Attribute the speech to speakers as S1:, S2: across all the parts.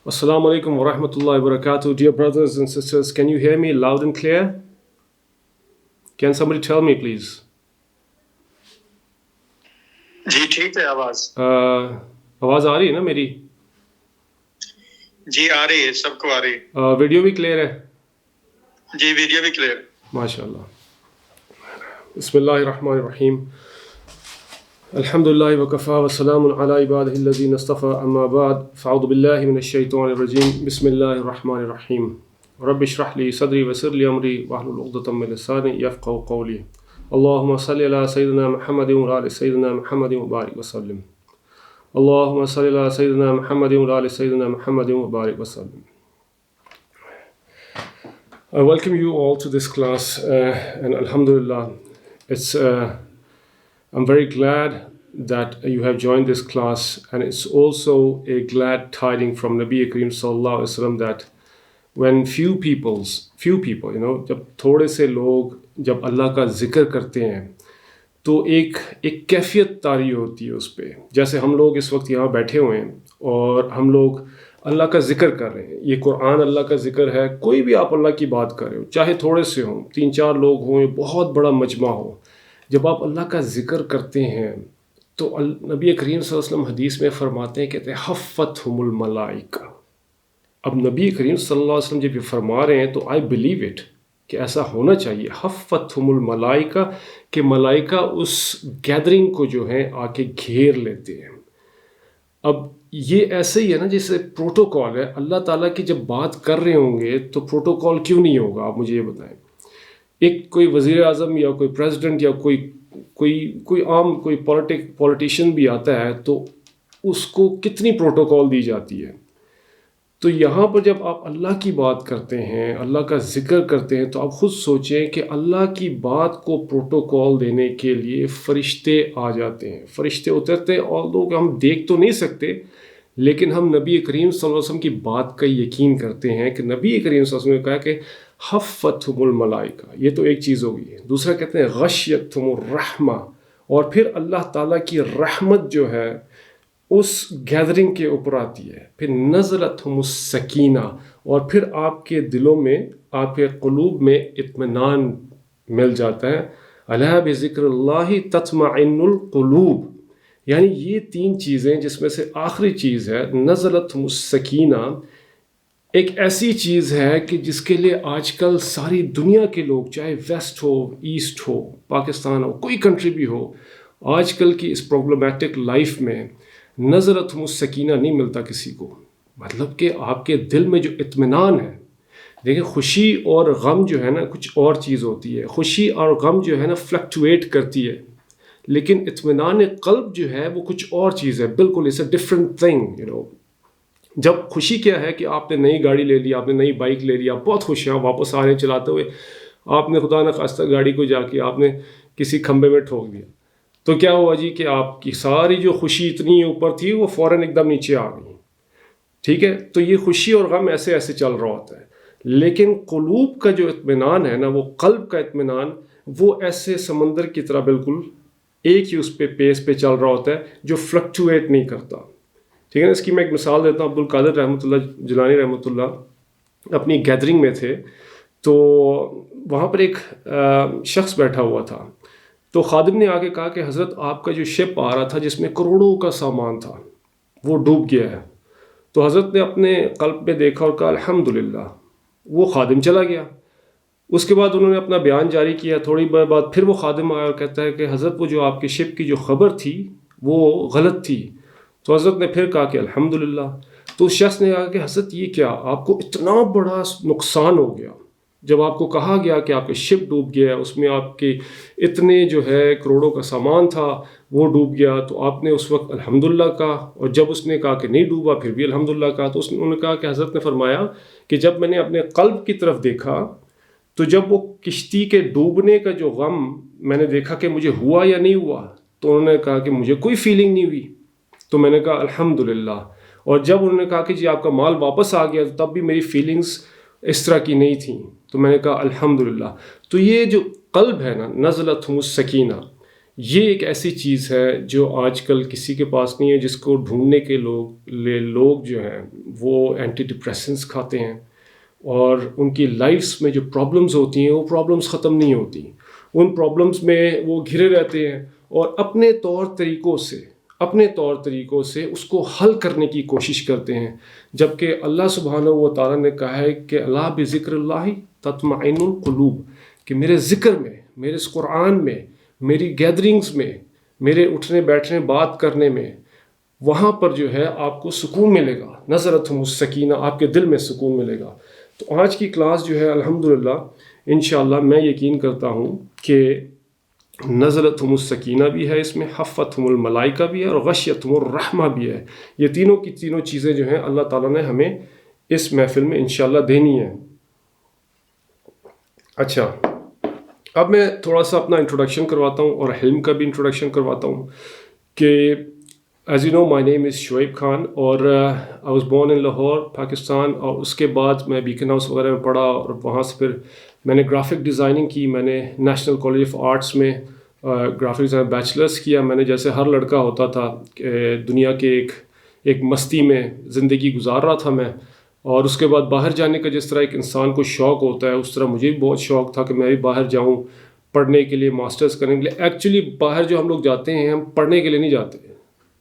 S1: Assalamu alaikum wa rahmatullahi wa barakatuh. Dear brothers and sisters, can you hear me loud and clear? Can somebody tell me, please?
S2: جی ٹھیک ہے آواز
S1: آواز آ رہی ہے نا میری؟
S2: جی آ رہی ہے، سب کو آ رہی ہے۔
S1: ویڈیو بھی کلیئر ہے؟
S2: جی ویڈیو بھی کلیئر۔
S1: ماشاء اللہ۔ بسم اللہ الرحمن الرحیم۔ الحمدللہ وکفا وسلام علی عبادہ الذین اصطفى، اما بعد فاعوذ باللہ من الشیطان الرجیم، بسم اللہ الرحمن الرحیم۔ رب اشرح لی صدری ویسر لی امری واحلل عقدۃ من لسانی یفقہوا قولی۔ اللہم صلی علی سیدنا محمد وعلی آل سیدنا محمد وبارک وسلم۔ اللہم صلی علی سیدنا محمد وعلی آل سیدنا محمد وبارک وسلم۔ I welcome you all to this class and alhamdulillah, I'm very glad that you have joined this class, and it's also a glad tiding from Nabi Kareem sallallahu alaihi wasallam that when few people, جب تھوڑے سے لوگ جب اللہ کا ذکر کرتے ہیں تو ایک کیفیت طاری ہوتی ہے اس پہ. جیسے ہم لوگ اس وقت یہاں بیٹھے ہوئے ہیں اور ہم لوگ اللہ کا ذکر کر رہے ہیں. یہ قرآن اللہ کا ذکر ہے. کوئی بھی آپ اللہ کی بات کر رہے ہو، چاہے تھوڑے سے ہوں، 3-4 لوگ ہوں، بہت بڑا مجمع ہو، جب آپ اللہ کا ذکر کرتے ہیں تو نبی کریم صلی اللہ علیہ وسلم حدیث میں فرماتے ہیں، کہتے ہیں حفتہم الملائکہ. اب نبی کریم صلی اللہ علیہ وسلم جب یہ فرما رہے ہیں تو آئی بلیو اٹ کہ ایسا ہونا چاہیے. حفتہم الملائکہ، کہ ملائکہ اس گیدرنگ کو جو ہے آ کے گھیر لیتے ہیں. اب یہ ایسے ہی ہے نا جیسے پروٹوکول ہے. اللہ تعالیٰ کی جب بات کر رہے ہوں گے تو پروٹوکول کیوں نہیں ہوگا؟ آپ مجھے یہ بتائیں. ایک کوئی وزیر اعظم یا کوئی پریزیڈنٹ یا کوئی عام کوئی پولیٹیشین بھی آتا ہے تو اس کو کتنی پروٹوکول دی جاتی ہے. تو یہاں پر جب آپ اللہ کی بات کرتے ہیں، اللہ کا ذکر کرتے ہیں، تو آپ خود سوچیں کہ اللہ کی بات کو پروٹوکول دینے کے لیے فرشتے آ جاتے ہیں، فرشتے اترتے ہیں. اور لوگ ہم دیکھ تو نہیں سکتے، لیکن ہم نبی کریم صلی اللہ علیہ وسلم کی بات کا یقین کرتے ہیں کہ نبی کریم صلی اللہ علیہ وسلم نے کہا کہ حفتہم الملائکہ. یہ تو ایک چیز ہوگی. دوسرا کہتے ہیں غشیتہم الرحمہ، اور پھر اللہ تعالیٰ کی رحمت جو ہے اس گیدرنگ کے اوپر آتی ہے. پھر نزلتہم السکینہ، اور پھر آپ کے دلوں میں، آپ کے قلوب میں اطمینان مل جاتا ہے. الا بذکر اللہ تطمئن القلوب. یعنی یہ 3 چیزیں، جس میں سے آخری چیز ہے نزلتہم السکینہ، ایک ایسی چیز ہے کہ جس کے لیے آج کل ساری دنیا کے لوگ، چاہے ویسٹ ہو، ایسٹ ہو، پاکستان ہو، کوئی کنٹری بھی ہو، آج کل کی اس پرابلمیٹک لائف میں نزلتہم السکینہ نہیں ملتا کسی کو. مطلب کہ آپ کے دل میں جو اطمینان ہے. دیکھیں خوشی اور غم جو ہے نا کچھ اور چیز ہوتی ہے. خوشی اور غم جو ہے نا فلکچویٹ کرتی ہے، لیکن اطمینان قلب جو ہے وہ کچھ اور چیز ہے بالکل. It's a different thing. جب خوشی کیا ہے کہ آپ نے نئی گاڑی لے لی، آپ نے نئی بائک لے لی، آپ بہت خوش ہیں، واپس آ رہے ہیں چلاتے ہوئے، آپ نے خدا نخواستہ گاڑی کو جا کے آپ نے کسی کھمبے میں ٹھوک دیا، تو کیا ہوا جی کہ آپ کی ساری جو خوشی اتنی اوپر تھی وہ فوراً ایک دم نیچے آ گئی. ٹھیک ہے، تو یہ خوشی اور غم ایسے ایسے چل رہا ہوتا ہے. لیکن قلوب کا جو اطمینان ہے نا، وہ قلب کا اطمینان، وہ ایسے سمندر کی طرح بالکل ایک ہی اس پہ پیس پہ چل رہا ہوتا ہے، جو فلکچویٹ نہیں کرتا. ٹھیک ہے نا. اس کی میں ایک مثال دیتا ہوں. عبدالقادر رحمۃ اللہ جیلانی رحمۃ اللہ اپنی گیدرنگ میں تھے، تو وہاں پر ایک شخص بیٹھا ہوا تھا. تو خادم نے آ کے کہا کہ حضرت آپ کا جو شپ آ رہا تھا جس میں کروڑوں کا سامان تھا وہ ڈوب گیا ہے. تو حضرت نے اپنے قلب پہ دیکھا اور کہا الحمدللہ. وہ خادم چلا گیا. اس کے بعد انہوں نے اپنا بیان جاری کیا. تھوڑی دیر بعد پھر وہ خادم آیا اور کہتا ہے کہ حضرت وہ جو آپ کے شپ کی جو خبر تھی وہ غلط تھی. تو حضرت نے پھر کہا کہ الحمدللہ. تو اس شخص نے کہا کہ حضرت یہ کیا، آپ کو اتنا بڑا نقصان ہو گیا. جب آپ کو کہا گیا کہ آپ کے شپ ڈوب گیا، اس میں آپ کے اتنے جو ہے کروڑوں کا سامان تھا وہ ڈوب گیا، تو آپ نے اس وقت الحمدللہ کہا. اور جب اس نے کہا کہ نہیں ڈوبا پھر بھی الحمدللہ کہا. تو انہوں نے کہا کہ حضرت نے فرمایا کہ جب میں نے اپنے قلب کی طرف دیکھا تو جب وہ کشتی کے ڈوبنے کا جو غم میں نے دیکھا کہ مجھے ہوا یا نہیں ہوا، تو انہوں نے کہا کہ مجھے کوئی فیلنگ نہیں ہوئی. تو میں نے کہا الحمدللہ. اور جب انہوں نے کہا کہ جی آپ کا مال واپس آ گیا، تب بھی میری فیلنگز اس طرح کی نہیں تھیں. تو میں نے کہا الحمدللہ. تو یہ جو قلب ہے نا، نزلتہم السکینہ، یہ ایک ایسی چیز ہے جو آج کل کسی کے پاس نہیں ہے، جس کو ڈھونڈنے کے لوگ جو ہیں وہ اینٹی ڈپریسنس کھاتے ہیں، اور ان کی لائفز میں جو پرابلمز ہوتی ہیں وہ پرابلمز ختم نہیں ہوتی، ان پرابلمز میں وہ گھرے رہتے ہیں اور اپنے طور طریقوں سے اس کو حل کرنے کی کوشش کرتے ہیں، جبکہ اللہ سبحانہ و تعالیٰ نے کہا ہے کہ اللہ بذکر اللہ تطمئن القلوب، کہ میرے ذکر میں، میرے اس قرآن میں، میری گیدرنگز میں، میرے اٹھنے بیٹھنے بات کرنے میں، وہاں پر جو ہے آپ کو سکون ملے گا، نظرتہم السکینہ، آپ کے دل میں سکون ملے گا۔ تو آج کی کلاس جو ہے الحمدللہ انشاءاللہ میں یقین کرتا ہوں کہ نزلتہم السکینہ بھی ہے، اس میں حفتہم الملائکہ بھی ہے، اور غشیتہم الرحمہ بھی ہے۔ یہ تینوں کی تینوں چیزیں جو ہیں اللہ تعالیٰ نے ہمیں اس محفل میں انشاءاللہ دینی ہے۔ اچھا، اب میں تھوڑا سا اپنا انٹروڈکشن کرواتا ہوں اور حلم کا بھی انٹروڈکشن کرواتا ہوں کہ ایز یو نو مائی نیم از شعیب خان، اور I was born in Lahore Pakistan, اور اس کے بعد میں بیکن ہاؤس وغیرہ میں پڑھا، اور وہاں سے پھر میں نے گرافک ڈیزائننگ کی، میں نے نیشنل کالج آف آرٹس میں گرافک ڈیزائن بیچلرس کیا۔ میں نے جیسے ہر لڑکا ہوتا تھا کہ دنیا کے ایک مستی میں زندگی گزار رہا تھا میں، اور اس کے بعد باہر جانے کا جس طرح ایک انسان کو شوق ہوتا ہے، اس طرح مجھے بھی بہت شوق تھا کہ میں بھی باہر جاؤں پڑھنے کے لیے، ماسٹرز کرنے کے لیے۔ ایکچولی باہر جو ہم لوگ جاتے ہیں، ہم پڑھنے کے لیے نہیں جاتے،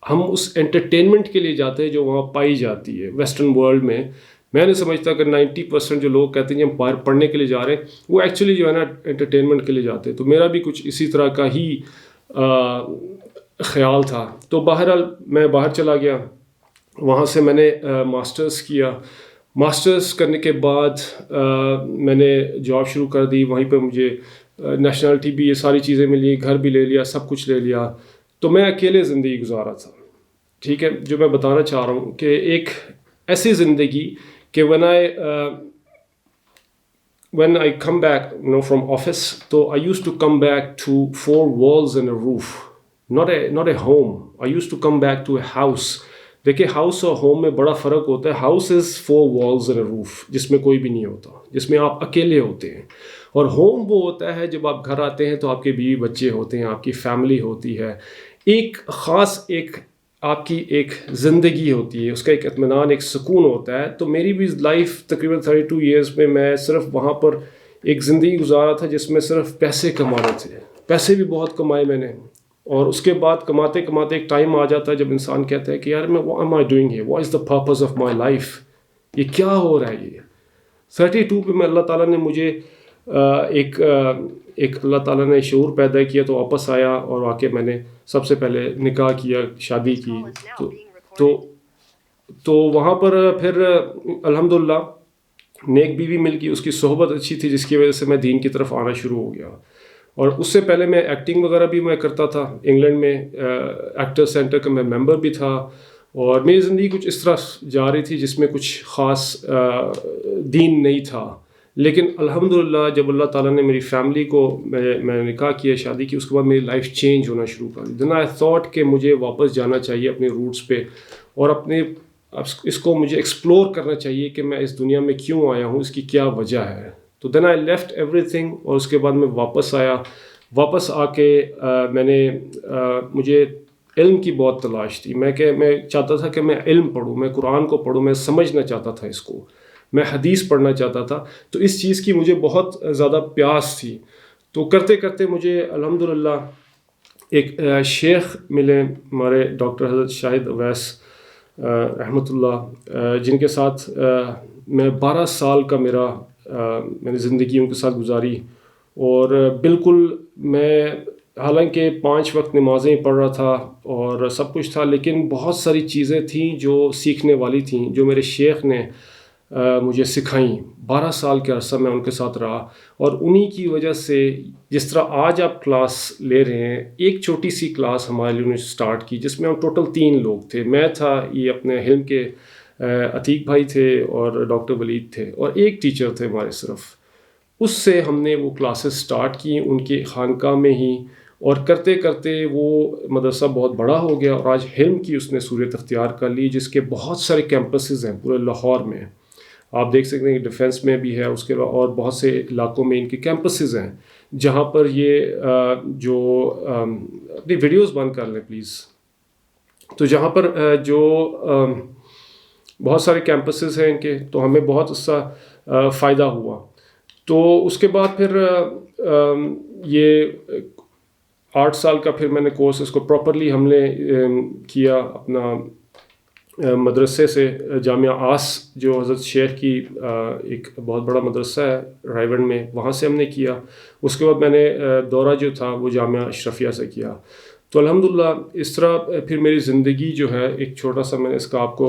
S1: ہم اس انٹرٹینمنٹ کے لیے جاتے ہیں جو وہاں پائی جاتی ہے ویسٹرن ورلڈ میں۔ میں نہیں سمجھتا کہ 90% جو لوگ کہتے ہیں کہ ہم باہر پڑھنے کے لیے جا رہے ہیں، وہ ایکچولی جو ہے نا انٹرٹینمنٹ کے لیے جاتے ہیں۔ تو میرا بھی کچھ اسی طرح کا ہی خیال تھا، تو بہرحال میں باہر چلا گیا، وہاں سے میں نے ماسٹرز کیا۔ ماسٹرز کرنے کے بعد میں نے جاب شروع کر دی، وہیں پہ مجھے نیشنلٹی بھی، یہ ساری چیزیں ملی، گھر بھی لے لیا، سب کچھ لے لیا۔ تو میں اکیلے زندگی گزارا تھا، ٹھیک ہے۔ جو میں بتانا چاہ رہا ہوں کہ ایک ایسی زندگی کہ when I come back from office, تو I used to come back to 4 walls and a roof, not a home. I used to come back to a house. دیکھیں ہاؤس اور ہوم میں بڑا فرق ہوتا ہے۔ House is 4 walls and a roof، جس میں کوئی بھی نہیں ہوتا، جس میں آپ اکیلے ہوتے ہیں، اور ہوم وہ ہوتا ہے جب آپ گھر آتے ہیں تو آپ کے بیوی بچے ہوتے ہیں، آپ کی فیملی ہوتی ہے، ایک خاص آپ کی ایک زندگی ہوتی ہے، اس کا ایک اطمینان، ایک سکون ہوتا ہے۔ تو میری بھی لائف تقریباً 32 ایئرس میں صرف وہاں پر ایک زندگی گزارا تھا جس میں صرف پیسے کمانے تھے، پیسے بھی بہت کمائے میں نے، اور اس کے بعد کماتے کماتے ایک ٹائم آ جاتا ہے جب انسان کہتا ہے کہ یار میں what am I doing here, what is the purpose of my life، یہ کیا ہو رہا ہے۔ یہ 32 پہ میں اللہ تعالیٰ نے مجھے ایک اللہ تعالیٰ نے شعور پیدا کیا، تو واپس آیا، اور واقع میں نے سب سے پہلے نکاح کیا، شادی کی، تو وہاں پر پھر الحمدللہ نیک بیوی مل گئی، اس کی صحبت اچھی تھی، جس کی وجہ سے میں دین کی طرف آنا شروع ہو گیا۔ اور اس سے پہلے میں ایکٹنگ وغیرہ بھی میں کرتا تھا، انگلینڈ میں ایکٹر سینٹر کا میں ممبر بھی تھا، اور میری زندگی کچھ اس طرح جا رہی تھی جس میں کچھ خاص دین نہیں تھا۔ لیکن الحمدللہ جب اللہ تعالیٰ نے میری فیملی کو، میں نے نکاح کیا، شادی کی، اس کے بعد میری لائف چینج ہونا شروع کر دی۔ دین آئی تھاٹ کہ مجھے واپس جانا چاہیے اپنے روٹس پہ، اور اس کو مجھے ایکسپلور کرنا چاہیے کہ میں اس دنیا میں کیوں آیا ہوں، اس کی کیا وجہ ہے۔ تو دین آئی لیفٹ ایوری تھنگ، اور اس کے بعد میں واپس آیا۔ واپس آ کے مجھے علم کی بہت تلاش تھی، میں چاہتا تھا کہ میں علم پڑھوں، میں قرآن کو پڑھوں، میں سمجھنا چاہتا تھا اس کو، میں حدیث پڑھنا چاہتا تھا، تو اس چیز کی مجھے بہت زیادہ پیاس تھی۔ تو کرتے کرتے مجھے الحمدللہ ایک شیخ ملے ہمارے، ڈاکٹر حضرت شاہد اویس رحمۃ اللہ، جن کے ساتھ میں 12 سال کا میں نے زندگی ان کے ساتھ گزاری، اور بالکل میں حالانکہ 5 وقت نمازیں پڑھ رہا تھا اور سب کچھ تھا، لیکن بہت ساری چیزیں تھیں جو سیکھنے والی تھیں، جو میرے شیخ نے مجھے سکھائیں۔ 12 سال کے عرصہ میں ان کے ساتھ رہا، اور انہی کی وجہ سے جس طرح آج آپ کلاس لے رہے ہیں، ایک چھوٹی سی کلاس ہمارے لیے انہوں نے سٹارٹ کی، جس میں ہم ٹوٹل 3 لوگ تھے، میں تھا، یہ اپنے حلم کے عتیق بھائی تھے، اور ڈاکٹر ولید تھے، اور ایک ٹیچر تھے ہمارے صرف۔ اس سے ہم نے وہ کلاسز سٹارٹ کی ان کے خانقاہ میں ہی، اور کرتے کرتے وہ مدرسہ بہت بڑا ہو گیا، اور آج حلم کی اس نے صورت اختیار کر لی، جس کے بہت سارے کیمپسز ہیں پورے لاہور میں۔ آپ دیکھ سکتے ہیں کہ ڈیفینس میں بھی ہے، اس کے بعد اور بہت سے علاقوں میں ان کے کیمپسز ہیں جہاں پر یہ جو اپنی ویڈیوز بند کر لیں پلیز، تو جہاں پر جو بہت سارے کیمپسز ہیں ان کے، تو ہمیں بہت اس کا فائدہ ہوا. تو اس کے بعد پھر یہ 8 سال کا پھر میں نے کورس اس کو پراپرلی ہم نے کیا اپنا مدرسے سے، جامعہ آس جو حضرت شیخ کی ایک بہت بڑا مدرسہ ہے رائے گڑھ میں، وہاں سے ہم نے کیا. اس کے بعد میں نے دورہ جو تھا وہ جامعہ اشرفیہ سے کیا. تو الحمدللہ اس طرح پھر میری زندگی جو ہے، ایک چھوٹا سا میں نے اس کا آپ کو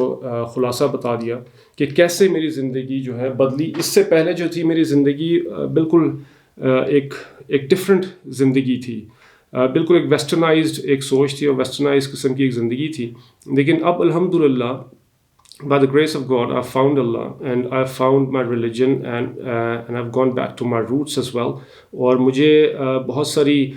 S1: خلاصہ بتا دیا کہ کیسے میری زندگی جو ہے بدلی. اس سے پہلے جو تھی میری زندگی بالکل ایک ڈفرینٹ زندگی تھی، بالکل ایک ویسٹرنائزڈ ایک سوچ تھی اور ویسٹرنائز قسم کی ایک زندگی تھی. لیکن اب الحمدللہ by the grace of God I found Allah and I found my religion and I've gone back to my roots as well. اور مجھے بہت ساری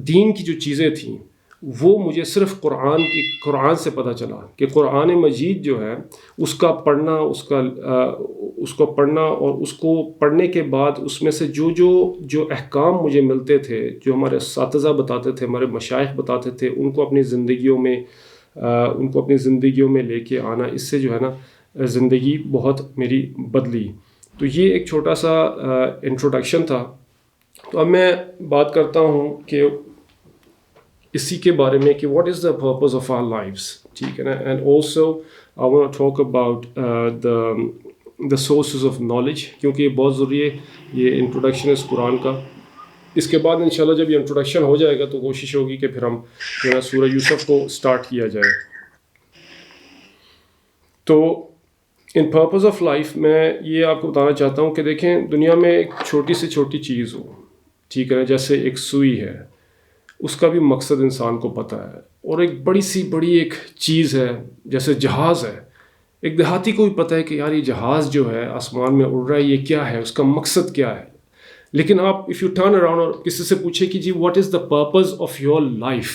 S1: دین کی جو چیزیں تھیں وہ مجھے صرف قرآن سے پتہ چلا کہ قرآن مجید جو ہے اس کا پڑھنا، اس کو پڑھنا اور اس کو پڑھنے کے بعد اس میں سے جو احکام مجھے ملتے تھے، جو ہمارے اساتذہ بتاتے تھے، ہمارے مشائخ بتاتے تھے، ان کو اپنی زندگیوں میں لے کے آنا، اس سے جو ہے نا زندگی بہت میری بدلی. تو یہ ایک چھوٹا سا انٹروڈکشن تھا. تو اب میں بات کرتا ہوں کہ اسی کے بارے میں کہ what is the purpose of our lives, ٹھیک ہے نا. And also I want to talk about the sources of knowledge, کیونکہ یہ بہت ضروری ہے. یہ انٹروڈکشن ہے اس قرآن کا. اس کے بعد انشاءاللہ جب یہ انٹروڈکشن ہو جائے گا تو کوشش ہوگی کہ پھر ہم جو ہے سورہ یوسف کو سٹارٹ کیا جائے. تو ان پرپز آف لائف میں یہ آپ کو بتانا چاہتا ہوں کہ دیکھیں، دنیا میں ایک چھوٹی سے چھوٹی چیز ہو، ٹھیک ہے نا، جیسے ایک سوئی ہے، اس کا بھی مقصد انسان کو پتہ ہے. اور ایک بڑی ایک چیز ہے جیسے جہاز ہے، ایک دیہاتی کو بھی پتہ ہے کہ یار یہ جہاز جو ہے آسمان میں اڑ رہا ہے، یہ کیا ہے، اس کا مقصد کیا ہے. لیکن آپ اف یو ٹرن اراؤنڈ اور کسی سے پوچھیں کہ جی what is the purpose of your life,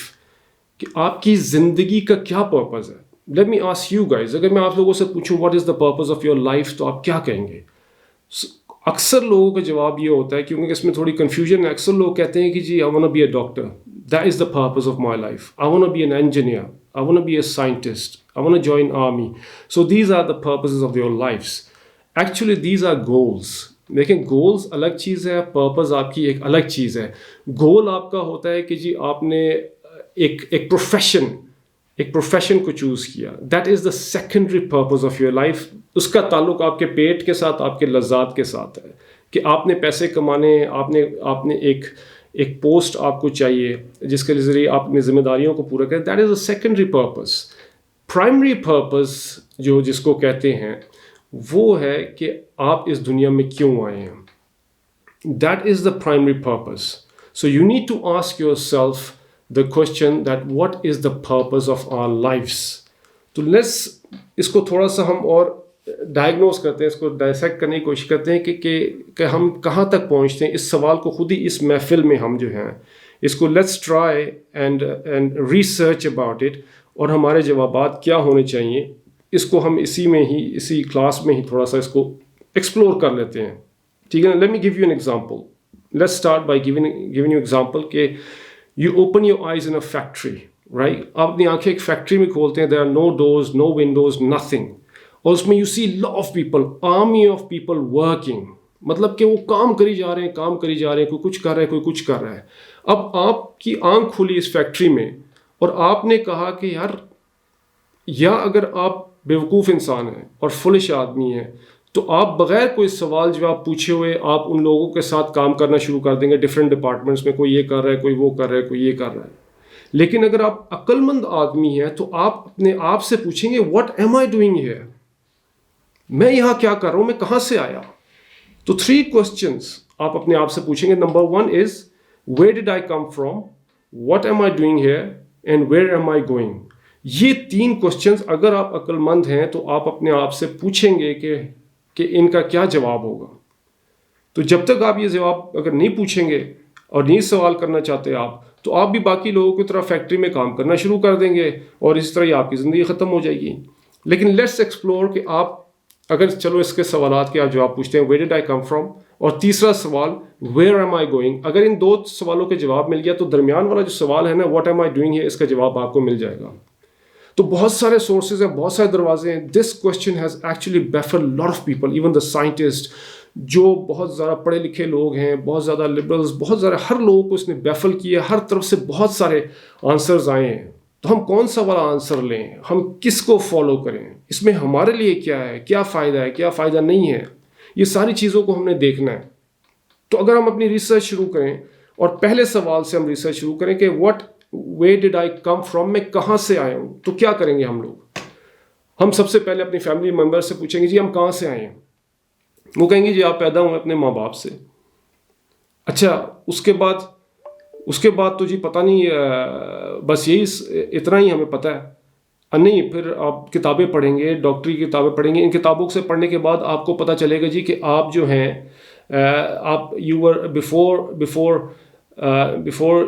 S1: کہ آپ کی زندگی کا کیا پرپز ہے. Let me ask you guys, اگر میں آپ لوگوں سے پوچھوں what is the purpose of your life, تو آپ کیا کہیں گے؟ اکثر لوگوں کا جواب یہ ہوتا ہے، کیونکہ اس میں تھوڑی کنفیوژن ہے. اکثر لوگ کہتے ہیں کہ جی I want to be a doctor, that is the purpose of my life. I want to be an engineer, I want to be a scientist, I want to join army. So these are the purposes of your lives. Actually these are goals. دیکھیں، goals الگ چیز ہے، purpose آپ کی ایک الگ چیز ہے. گول آپ کا ہوتا ہے کہ جی آپ نے ایک پروفیشن کو چوز کیا، that is the secondary purpose of your life. اس کا تعلق آپ کے پیٹ کے ساتھ، آپ کے لذات کے ساتھ ہے، کہ آپ نے پیسے کمانے ہیں، آپ نے ایک پوسٹ آپ کو چاہیے جس کے ذریعے آپ اپنی ذمہ داریوں کو پورا کریں. That is a secondary purpose. Primary purpose جس کو کہتے ہیں وہ ہے کہ آپ اس دنیا میں کیوں آئے ہیں. That is the primary purpose. So you need to ask yourself the question that what is the purpose of our lives. تو لیٹس اس کو تھوڑا سا ہم اور ڈائگنوز کرتے ہیں، اس کو ڈائسیکٹ کرنے کی کوشش کرتے ہیں کہ ہم کہاں تک پہنچتے ہیں. اس سوال کو خود ہی اس محفل میں ہم جو ہیں اس کو let's try and research about it, اور ہمارے جوابات کیا ہونے چاہیے اس کو ہم اسی کلاس میں ہی تھوڑا سا اس کو ایکسپلور کر لیتے ہیں. ٹھیک ہے نا. Let me give you an example. Let's start by giving you example کہ You open your eyes in a factory, right? آپ اپنی آنکھیں ایک فیکٹری میں کھولتے ہیں. There are no doors, no windows, nothing. اور اس میں you see lot of people, army of people working. مطلب کہ وہ کام کری جا رہے ہیں، کوئی کچھ کر رہا ہے، کوئی کچھ کر رہا ہے. اب آپ کی آنکھ کھلی اس فیکٹری میں اور آپ نے کہا کہ یا اگر آپ بیوقوف انسان ہیں اور فلش آدمی ہیں تو آپ بغیر کوئی سوال جواب پوچھے ہوئے آپ ان لوگوں کے ساتھ کام کرنا شروع کر دیں گے ڈفرینٹ ڈپارٹمنٹس میں. کوئی یہ کر رہا ہے، کوئی وہ کر رہا ہے، کوئی یہ کر رہا ہے. لیکن اگر آپ عقل مند آدمی ہیں تو آپ اپنے آپ سے پوچھیں گے what am I doing here, میں یہاں کیا کر رہا ہوں، میں کہاں سے آیا. تو 3 questions آپ اپنے آپ سے پوچھیں گے. Number 1 is where did I come from, what am I doing here, and where am I going. یہ 3 questions اگر آپ عقل مند ہیں تو آپ اپنے آپ سے پوچھیں گے کہ ان کا کیا جواب ہوگا. تو جب تک آپ یہ جواب اگر نہیں پوچھیں گے اور نہیں سوال کرنا چاہتے آپ، تو آپ بھی باقی لوگوں کی طرح فیکٹری میں کام کرنا شروع کر دیں گے اور اس طرح ہی آپ کی زندگی ختم ہو جائے گی. لیکن لیٹس ایکسپلور کہ آپ اگر چلو اس کے سوالات کے آپ جواب پوچھتے ہیں where did I come from, اور تیسرا سوال ویئر ایم آئی گوئنگ، اگر ان 2 سوالوں کے جواب مل گیا تو درمیان والا جو سوال ہے نا واٹ ایم آئی ڈوئنگ ہے، اس کا جواب آپ کو مل جائے گا. تو بہت سارے سورسز ہیں، بہت سارے دروازے ہیں. This question has actually baffle lot of people, even the scientist جو بہت زیادہ پڑھے لکھے لوگ ہیں، بہت زیادہ لبرلز، بہت زیادہ ہر لوگوں کو اس نے بیفل کیا. ہر طرف سے بہت سارے آنسرز آئے ہیں. تو ہم کون سا والا آنسر لیں، ہم کس کو فالو کریں، اس میں ہمارے لیے کیا ہے، کیا فائدہ ہے، کیا فائدہ نہیں ہے، یہ ساری چیزوں کو ہم نے دیکھنا ہے. تو اگر ہم اپنی ریسرچ شروع کریں اور پہلے سوال سے ہم ریسرچ شروع کریں کہ where did I come from, میں کہاں سے آیا ہوں، تو کیا کریں گے ہم لوگ؟ ہم سب سے پہلے اپنی فیملی ممبر سے پوچھیں گے جی ہم کہاں سے آئے ہیں. وہ کہیں گے جی آپ پیدا ہوئے اپنے ماں باپ سے. اچھا اس کے بعد تو جی پتہ نہیں، بس یہی اتنا ہی ہمیں پتہ ہے. نہیں، پھر آپ کتابیں پڑھیں گے، ڈاکٹری کی کتابیں پڑھیں گے. ان کتابوں سے پڑھنے کے بعد آپ کو پتہ چلے گا جی کہ آپ جو ہیں آپ you were before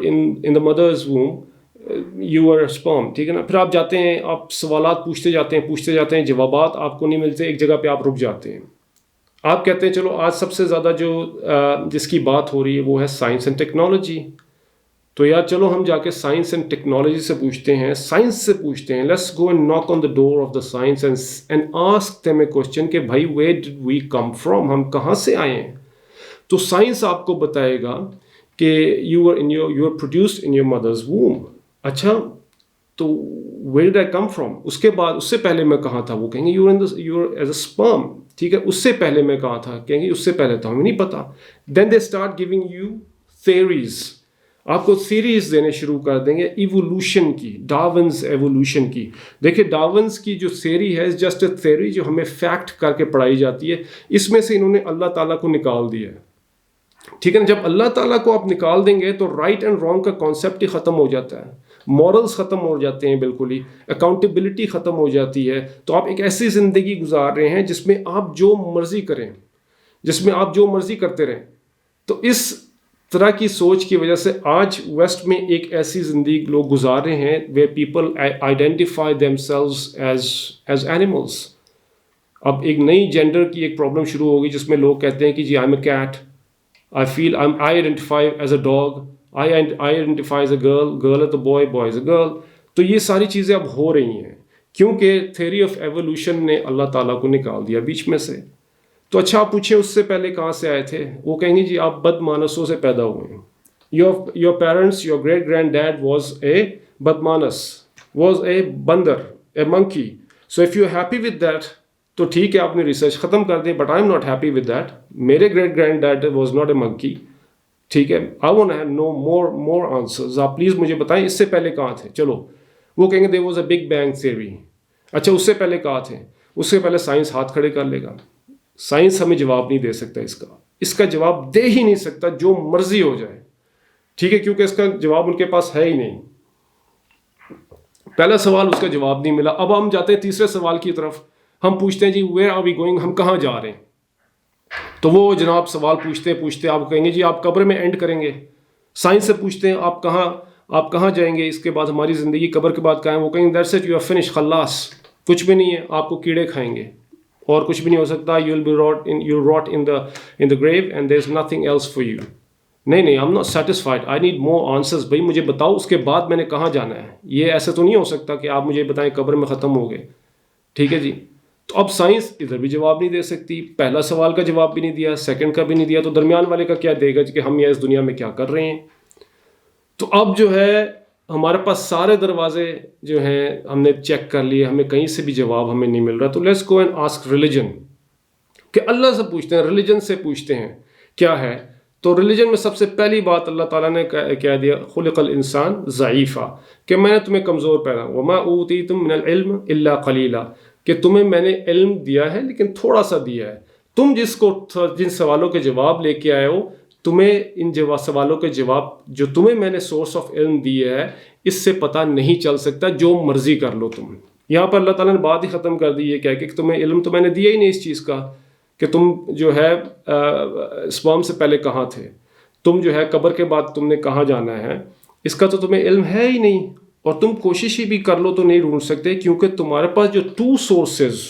S1: in the mother's womb you are sperm, ٹھیک ہے نا. پھر آپ جاتے ہیں، آپ سوالات پوچھتے جاتے ہیں، جوابات آپ کو نہیں ملتے، ایک جگہ پہ آپ رک جاتے ہیں. آپ کہتے ہیں چلو آج سب سے زیادہ جس کی بات ہو رہی ہے وہ ہے سائنس اینڈ ٹیکنالوجی. تو یار چلو ہم جا کے سائنس اینڈ ٹیکنالوجی سے پوچھتے ہیں، سائنس سے پوچھتے ہیں. Let's go and knock on the door of the science and ask them a question کہ بھائی ویئر ڈڈ وی کم فرام، ہم کہاں سے آئے ہیں. تو سائنس آپ کو بتائے گا کہ you are produced in your mother's womb. اچھا تو where did I come from, اس کے بعد اس سے پہلے میں کہاں تھا، وہ کہیں گے you are as a sperm. ٹھیک ہے، اس سے پہلے میں کہاں تھا، کہیں گے اس سے پہلے تو ہمیں نہیں پتا. Then they start giving you theories, آپ کو تھیریز دینے شروع کر دیں گے ایوولوشن کی، ڈارونز ایوولوشن کی. دیکھیں ڈارونز کی جو تھیری ہے جسٹ اے تھیری جو ہمیں فیکٹ کر کے پڑھائی جاتی ہے. اس میں سے انہوں نے اللہ تعالیٰ کو نکال دیا ہے. ٹھیک ہے نا، جب اللہ تعالیٰ کو آپ نکال دیں گے تو رائٹ اینڈ رانگ کا کانسیپٹ ہی ختم ہو جاتا ہے، مورلز ختم ہو جاتے ہیں، بالکل ہی اکاؤنٹیبلٹی ختم ہو جاتی ہے. تو آپ ایک ایسی زندگی گزار رہے ہیں جس میں آپ جو مرضی کریں، جس میں آپ جو مرضی کرتے رہیں. تو اس طرح کی سوچ کی وجہ سے آج ویسٹ میں ایک ایسی زندگی لوگ گزار رہے ہیں where people identify them selves as animals. اب ایک نئی جینڈر کی ایک پرابلم شروع ہوگی جس میں لوگ کہتے ہیں کہ جی I am a cat, I identify as a dog, I identify as a girl, girl is a boy, boy is a girl. تو یہ ساری چیزیں اب ہو رہی ہیں کیونکہ تھیوری آف ایوولوشن نے اللہ تعالیٰ کو نکال دیا بیچ میں سے. تو اچھا آپ پوچھیں اس سے پہلے کہاں سے آئے تھے، وہ کہیں گے جی آپ بد مانسوں سے پیدا ہوئے ہیں. Your parents, your great granddad was a بدمانس، was a بندر، a monkey. So if you're happy with that تو ٹھیک ہے آپ نے ریسرچ ختم کر دی، but I am not happy with that. میرے great grand dad was not a monkey. ٹھیک ہے، I want have no more answers. آپ پلیز مجھے بتائیں اس سے پہلے کہاں تھے. چلو وہ کہیں گے there was a big bang theory. اچھا اس سے پہلے کہاں تھے، اس سے پہلے سائنس ہاتھ کھڑے کر لے گا. سائنس ہمیں جواب نہیں دے سکتا، اس کا جواب دے ہی نہیں سکتا جو مرضی ہو جائے. ٹھیک ہے، کیونکہ اس کا جواب ان کے پاس ہے ہی نہیں. پہلا سوال اس کا جواب نہیں ملا. اب ہم جاتے ہیں تیسرے سوال کی طرف. ہم پوچھتے ہیں جی ویئر آر وی گوئنگ، ہم کہاں جا رہے ہیں. تو وہ جناب سوال پوچھتے آپ کہیں گے جی آپ قبر میں اینڈ کریں گے. سائنس سے پوچھتے ہیں آپ کہاں جائیں گے، اس کے بعد ہماری زندگی قبر کے بعد کہاں ہے، وہ کہیں گے that's it, you are finish, خلاص، کچھ بھی نہیں ہے، آپ کو کیڑے کھائیں گے اور کچھ بھی نہیں ہو سکتا. You will be rot in the grave and there is nothing else for you. نہیں I am not satisfied, I need more answers. بھائی مجھے بتاؤ اس کے بعد میں نے کہاں جانا ہے. یہ ایسے تو نہیں ہو سکتا کہ آپ مجھے بتائیں قبر میں ختم ہو گئے. ٹھیک ہے جی. تو اب سائنس ادھر بھی جواب نہیں دے سکتی، پہلا سوال کا جواب بھی نہیں دیا، سیکنڈ کا بھی نہیں دیا، تو درمیان والے کا کیا دے گا کہ ہم یہ اس دنیا میں کیا کر رہے ہیں. تو اب جو ہے ہمارے پاس سارے دروازے جو ہیں ہم نے چیک کر لیے، ہمیں کہیں سے بھی جواب ہمیں نہیں مل رہا. تو let's go and ask religion, کہ اللہ سے پوچھتے ہیں، ریلیجن سے پوچھتے ہیں کیا ہے. تو ریلیجن میں سب سے پہلی بات اللہ تعالیٰ نے کہہ دیا خلق الانسان ضعیفا، کہ میں نے تمہیں کمزور پیدا، وما اوتیتم من العلم الا قلیلا، کہ تمہیں میں نے علم دیا ہے لیکن تھوڑا سا دیا ہے. تم جن سوالوں کے جواب لے کے آئے ہو، تمہیں ان سوالوں کے جواب جو تمہیں میں نے سورس آف علم دیا ہے اس سے پتہ نہیں چل سکتا، جو مرضی کر لو تم. یہاں پر اللہ تعالیٰ نے بات ہی ختم کر دی یہ کہہ کے کہ تمہیں علم تو میں نے دیا ہی نہیں اس چیز کا کہ تم جو ہے اسپرم سے پہلے کہاں تھے، تم جو ہے قبر کے بعد تم نے کہاں جانا ہے، اس کا تو تمہیں علم ہے ہی نہیں. اور تم کوشش ہی بھی کر لو تو نہیں ڈھونڈ سکتے، کیونکہ تمہارے پاس جو 2 sources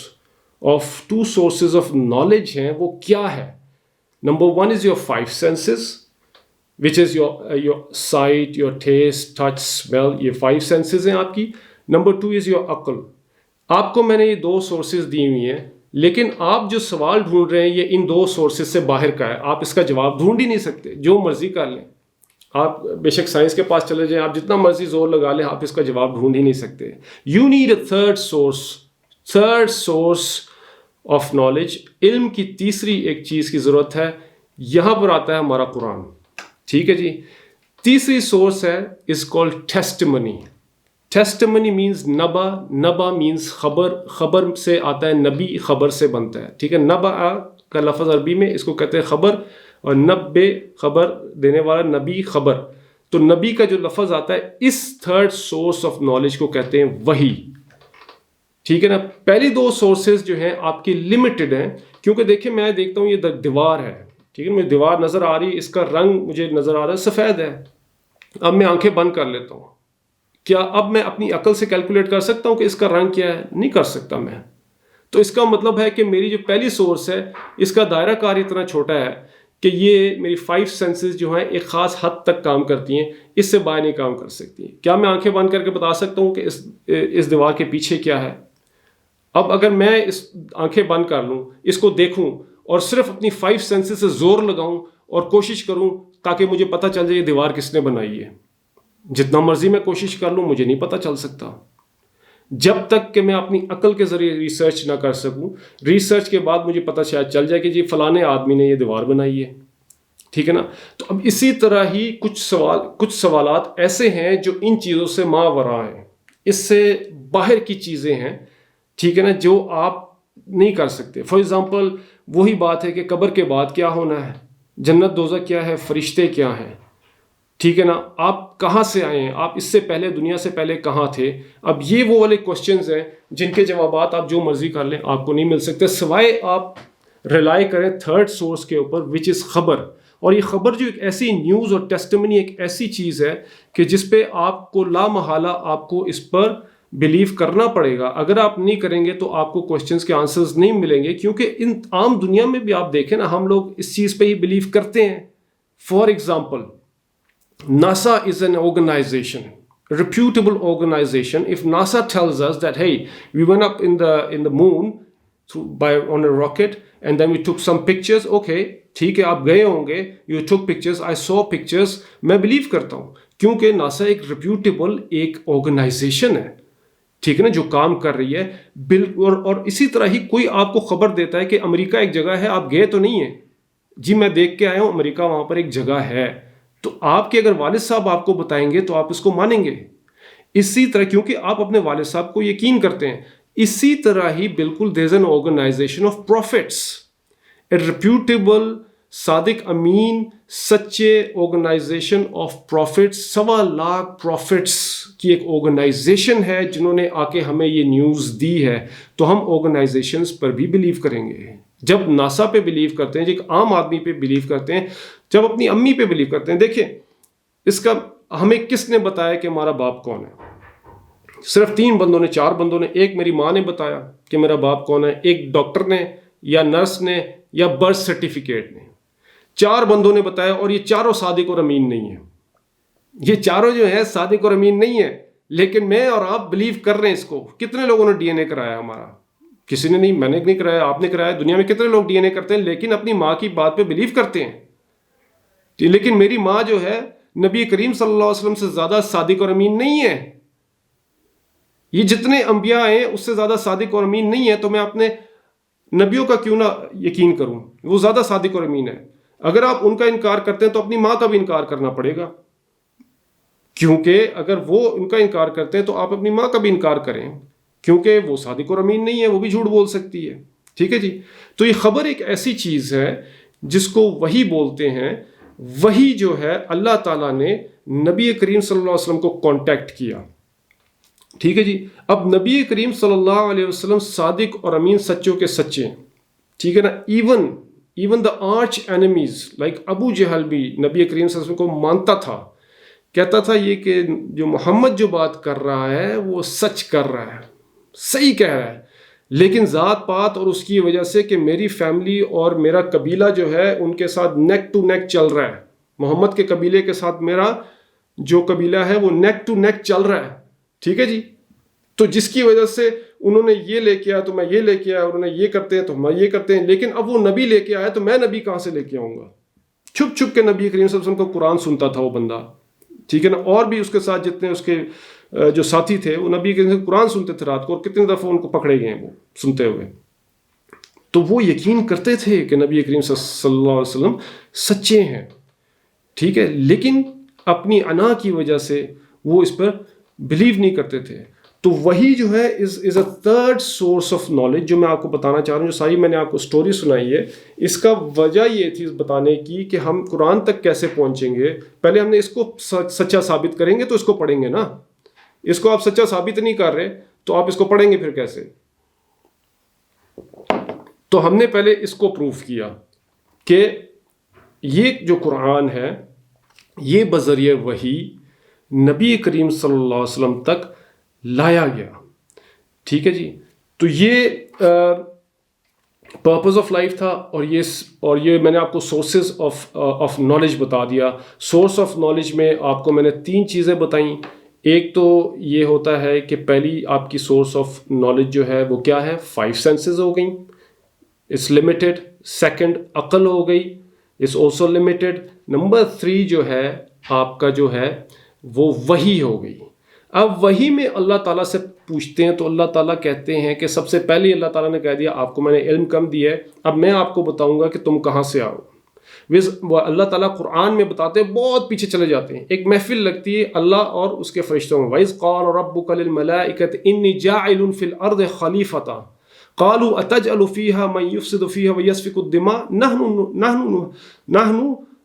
S1: of two sources of knowledge ہیں وہ کیا ہے. Number one is your five senses, which is your sight, your taste, touch, smell. یہ five senses ہیں آپ کی. Number two is your عقل. آپ کو میں نے یہ دو سورسز دی ہوئی ہیں, لیکن آپ جو سوال ڈھونڈ رہے ہیں یہ ان دو سورسز سے باہر کا ہے. آپ اس کا جواب ڈھونڈ ہی نہیں سکتے, جو مرضی کر لیں. آپ بے شک سائنس کے پاس چلے جائیں, آپ جتنا مرضی زور لگا لیں, آپ اس کا جواب ڈھونڈ ہی نہیں سکتے. You need a third source of knowledge. علم کی تیسری ایک چیز کی ضرورت ہے. یہاں پر آتا ہے ہمارا قرآن. ٹھیک ہے جی. تیسری سورس ہے is called testimony. Testimony means نبا. نبا مینز خبر. خبر سے آتا ہے نبی, خبر سے بنتا ہے. ٹھیک ہے. نبا کا لفظ عربی میں اس کو کہتے ہیں خبر, اور نبے خبر دینے والا, نبی خبر. تو نبی کا جو لفظ آتا ہے اس تھرڈ سورس آف نالج کو کہتے ہیں وحی. ٹھیک ہے نا. پہلی دو سورسز جو ہیں آپ کی لمیٹڈ ہیں, کیونکہ دیکھیں میں دیکھتا ہوں یہ دیوار ہے. ٹھیک ہے, مجھے دیوار نظر آ رہی ہے, اس کا رنگ مجھے نظر آ رہا ہے سفید ہے. اب میں آنکھیں بند کر لیتا ہوں. کیا اب میں اپنی عقل سے کیلکولیٹ کر سکتا ہوں کہ اس کا رنگ کیا ہے؟ نہیں کر سکتا میں. تو اس کا مطلب ہے کہ میری جو پہلی سورس ہے اس کا دائرہ کار اتنا چھوٹا ہے کہ یہ میری 5 سینسز جو ہیں ایک خاص حد تک کام کرتی ہیں, اس سے باہر نہیں کام کر سکتی. کیا میں آنکھیں بند کر کے بتا سکتا ہوں کہ اس دیوار کے پیچھے کیا ہے؟ اب اگر میں اس آنکھیں بند کر لوں, اس کو دیکھوں اور صرف اپنی 5 سینسز سے زور لگاؤں اور کوشش کروں تاکہ مجھے پتہ چل جائے یہ دیوار کس نے بنائی ہے, جتنا مرضی میں کوشش کر لوں مجھے نہیں پتہ چل سکتا جب تک کہ میں اپنی عقل کے ذریعے ریسرچ نہ کر سکوں. ریسرچ کے بعد مجھے پتہ شاید چل جائے کہ جی فلانے آدمی نے یہ دیوار بنائی ہے. ٹھیک ہے نا. تو اب اسی طرح ہی کچھ سوالات ایسے ہیں جو ان چیزوں سے ماوراء ہیں, اس سے باہر کی چیزیں ہیں. ٹھیک ہے نا, جو آپ نہیں کر سکتے. فار ایگزامپل وہی بات ہے کہ قبر کے بعد کیا ہونا ہے, جنت دوزخ کیا ہے, فرشتے کیا ہیں. ٹھیک ہے نا. آپ کہاں سے آئے ہیں, آپ اس سے پہلے دنیا سے پہلے کہاں تھے. اب یہ وہ والے کوشچنز ہیں جن کے جوابات آپ جو مرضی کر لیں آپ کو نہیں مل سکتے, سوائے آپ ریلائی کریں تھرڈ سورس کے اوپر وچ از خبر. اور یہ خبر جو ایک ایسی نیوز اور ٹیسٹمنی ایک ایسی چیز ہے کہ جس پہ آپ کو لا محالہ آپ کو اس پر بلیو کرنا پڑے گا. اگر آپ نہیں کریں گے تو آپ کو کوشچنز کے آنسرز نہیں ملیں گے, کیونکہ ان عام دنیا میں بھی آپ دیکھیں نا, ہم لوگ اس چیز پہ ہی بلیو کرتے ہیں. For example NASA is an organization, reputable organization. If NASA tells us that, hey, we went up in the moon on a rocket and then we took some pictures, okay, ٹھیک ہے آپ گئے ہوں گے, you took pictures, I saw pictures, میں believe کرتا ہوں کیونکہ NASA ایک reputable ایک organization ہے. ٹھیک ہے نا, جو کام کر رہی ہے. اور اسی طرح ہی کوئی آپ کو خبر دیتا ہے کہ امریکہ ایک جگہ ہے, آپ گئے تو نہیں ہیں, جی میں دیکھ کے آیا ہوں امریکہ وہاں پر ایک جگہ ہے, تو آپ کے اگر والد صاحب آپ کو بتائیں گے تو آپ اس کو مانیں گے. اسی طرح کیونکہ آپ اپنے والد صاحب کو یقین کرتے ہیں. اسی طرح ہی بالکل there is an organization of prophets, a reputable صادق امین سچے آرگنائزیشن آف پروفٹس. 1.25 پروفٹس کی ایک آرگنائزیشن ہے جنہوں نے آ کے ہمیں یہ نیوز دی ہے, تو ہم آرگنائزیشنز پر بھی بلیو کریں گے. جب ناسا پہ بلیو کرتے ہیں, جب ایک عام آدمی پہ بلیو کرتے ہیں, جب اپنی امی پہ بلیو کرتے ہیں. دیکھیں اس کا ہمیں کس نے بتایا کہ ہمارا باپ کون ہے؟ صرف 3 بندوں نے, 4 بندوں نے. ایک میری ماں نے بتایا کہ میرا باپ کون ہے, ایک ڈاکٹر نے یا نرس نے یا برتھ سرٹیفکیٹ نے. 4 بندوں نے بتایا, اور یہ چاروں صادق اور امین نہیں ہیں. یہ چاروں جو ہیں صادق اور امین نہیں ہیں, لیکن میں اور آپ بلیو کر رہے ہیں اس کو. کتنے لوگوں نے DNA کرایا ہمارا؟ کسی نے نہیں, میں نے نہیں کرایا, آپ نے کرایا. دنیا میں کتنے لوگ DNA کرتے ہیں لیکن اپنی ماں کی بات پہ بلیو کرتے ہیں. لیکن میری ماں جو ہے نبی کریم صلی اللہ علیہ وسلم سے زیادہ صادق اور امین نہیں ہے. یہ جتنے انبیاء ہیں اس سے زیادہ صادق اور امین نہیں ہے, تو میں اپنے نبیوں کا کیوں نہ یقین کروں؟ وہ زیادہ صادق اور امین ہے. اگر آپ ان کا انکار کرتے ہیں تو اپنی ماں کا بھی انکار کرنا پڑے گا, کیونکہ اگر وہ ان کا انکار کرتے ہیں تو آپ اپنی ماں کا بھی انکار کریں, کیونکہ وہ صادق اور امین نہیں ہے, وہ بھی جھوٹ بول سکتی ہے. ٹھیک ہے جی. تو یہ خبر ایک ایسی چیز ہے جس کو وحی بولتے ہیں. وحی جو ہے اللہ تعالیٰ نے نبی کریم صلی اللہ علیہ وسلم کو کانٹیکٹ کیا. ٹھیک ہے جی. اب نبی کریم صلی اللہ علیہ وسلم صادق اور امین سچوں کے سچے ہیں. ٹھیک ہے نا. Even the arch enemies like ابو جہل بھی نبی کریم صلی اللہ علیہ وسلم کو مانتا تھا, کہتا تھا یہ کہ جو محمد جو بات کر رہا ہے وہ سچ کر رہا ہے, صحیح کہہ رہا ہے. لیکن ذات پات اور اس کی وجہ سے کہ میری فیملی اور میرا قبیلہ جو ہے ان کے ساتھ نیک ٹو نیک چل رہا ہے، محمد کے قبیلے کے ساتھ میرا جو قبیلہ ہے وہ نیک ٹو نیک چل رہا ہے، ٹھیک ہے جی. تو جس کی وجہ سے انہوں نے یہ لے کے آیا تو میں یہ لے کے آیا، انہوں نے یہ کرتے ہیں تو ہم یہ کرتے ہیں، لیکن اب وہ نبی لے کے آیا تو میں نبی کہاں سے لے کے آؤں گا؟ چھپ چھپ کے نبی کریم صلی اللہ علیہ وسلم کو قرآن سنتا تھا وہ بندہ، ٹھیک ہے نا. اور بھی اس کے ساتھ جتنے اس کے جو ساتھی تھے وہ نبی کریم سے قرآن سنتے تھے رات کو، اور کتنے دفعہ ان کو پکڑے گئے ہیں وہ سنتے ہوئے. تو وہ یقین کرتے تھے کہ نبی کریم صلی اللہ علیہ وسلم سچے ہیں، ٹھیک ہے، لیکن اپنی انا کی وجہ سے وہ اس پر بلیو نہیں کرتے تھے. تو وہی جو ہے is a third source of knowledge جو میں آپ کو بتانا چاہ رہا ہوں. جو ساری میں نے آپ کو سٹوری سنائی ہے، اس کا وجہ یہ تھی بتانے کی کہ ہم قرآن تک کیسے پہنچیں گے. پہلے ہم نے اس کو سچا ثابت کریں گے تو اس کو پڑھیں گے نا. اس کو آپ سچا ثابت نہیں کر رہے تو آپ اس کو پڑھیں گے پھر کیسے؟ تو ہم نے پہلے اس کو پروف کیا کہ یہ جو قرآن ہے یہ بذریعہ وحی نبی کریم صلی اللہ علیہ وسلم تک لایا گیا، ٹھیک ہے جی. تو یہ پرپز آف لائف تھا. اور یہ میں نے آپ کو سورسز آف نالج بتا دیا. سورس آف نالج میں آپ کو میں نے 3 چیزیں بتائیں. ایک تو یہ ہوتا ہے کہ پہلی آپ کی سورس آف نالج جو ہے وہ کیا ہے؟ 5 سینسز ہو گئیں، اٹس لمیٹڈ. سیکنڈ عقل ہو گئی، اٹس آلسو لمیٹڈ. نمبر 3 جو ہے آپ کا جو ہے وہ وحی ہو گئی. اب وحی میں اللہ تعالیٰ سے پوچھتے ہیں تو اللہ تعالیٰ کہتے ہیں کہ سب سے پہلے اللہ تعالیٰ نے کہہ دیا آپ کو میں نے علم کم دیا ہے، اب میں آپ کو بتاؤں گا کہ تم کہاں سے آؤ. اللہ تعالیٰ قرآن میں بتاتے ہیں، بہت پیچھے چلے جاتے ہیں. ایک محفل لگتی ہے اللہ اور اس کے فرشتوں میں، وَإِذْ قَالَ رَبُّكَ لِلْمَلَائِكَةِ إِنِّي جَاعِلٌ فِي الْأَرْضِ خَلِيفَةً قَالُوا أَتَجْعَلُ فِيهَا مَن يُفْسِدُ فِيهَا وَيَسْفِكُ الدِّمَاءَ نَحْنُ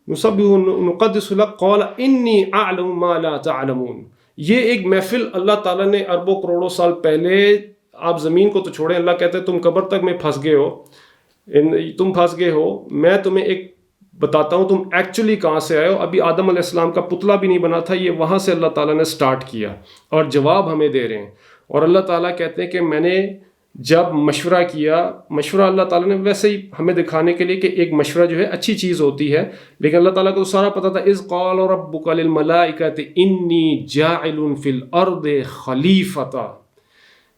S1: نُسَبِّحُ نُقَدِّسُ لَكَ قَالَ إِنِّي أَعْلَمُ مَا لَا تَعْلَمُونَ. یہ ایک محفل اللہ تعالیٰ نے اربوں کروڑوں سال پہلے، آپ زمین کو تو چھوڑیں، اللہ کہتے ہیں تم قبر تک میں پھنس گئے ہو، میں تمہیں ایک بتاتا ہوں تم ایکچولی کہاں سے آئے ہو. ابھی آدم علیہ السلام کا پتلا بھی نہیں بنا تھا، یہ وہاں سے اللہ تعالیٰ نے سٹارٹ کیا اور جواب ہمیں دے رہے ہیں. اور اللہ تعالیٰ کہتے ہیں کہ میں نے جب مشورہ کیا، مشورہ اللہ تعالیٰ نے ویسے ہی ہمیں دکھانے کے لیے کہ ایک مشورہ جو ہے اچھی چیز ہوتی ہے، لیکن اللہ تعالیٰ کو سارا پتا تھا. اذ قال ربک للملائکۃ انی جاعل فی الارض خلیفۃ،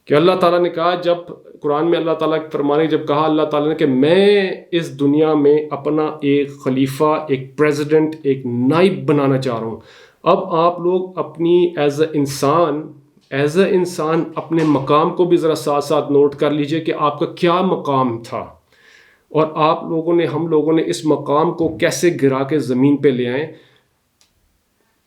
S1: کہ اللہ تعالیٰ نے کہا، جب قرآن میں اللہ تعالیٰ فرمانے جب کہا اللہ تعالیٰ نے کہ میں اس دنیا میں اپنا ایک خلیفہ، ایک پریزیڈنٹ، ایک نائب بنانا چاہ رہا ہوں. اب آپ لوگ اپنی ایز اے انسان اپنے مقام کو بھی ذرا ساتھ ساتھ نوٹ کر لیجئے کہ آپ کا کیا مقام تھا، اور ہم لوگوں نے اس مقام کو کیسے گرا کے زمین پہ لے آئے.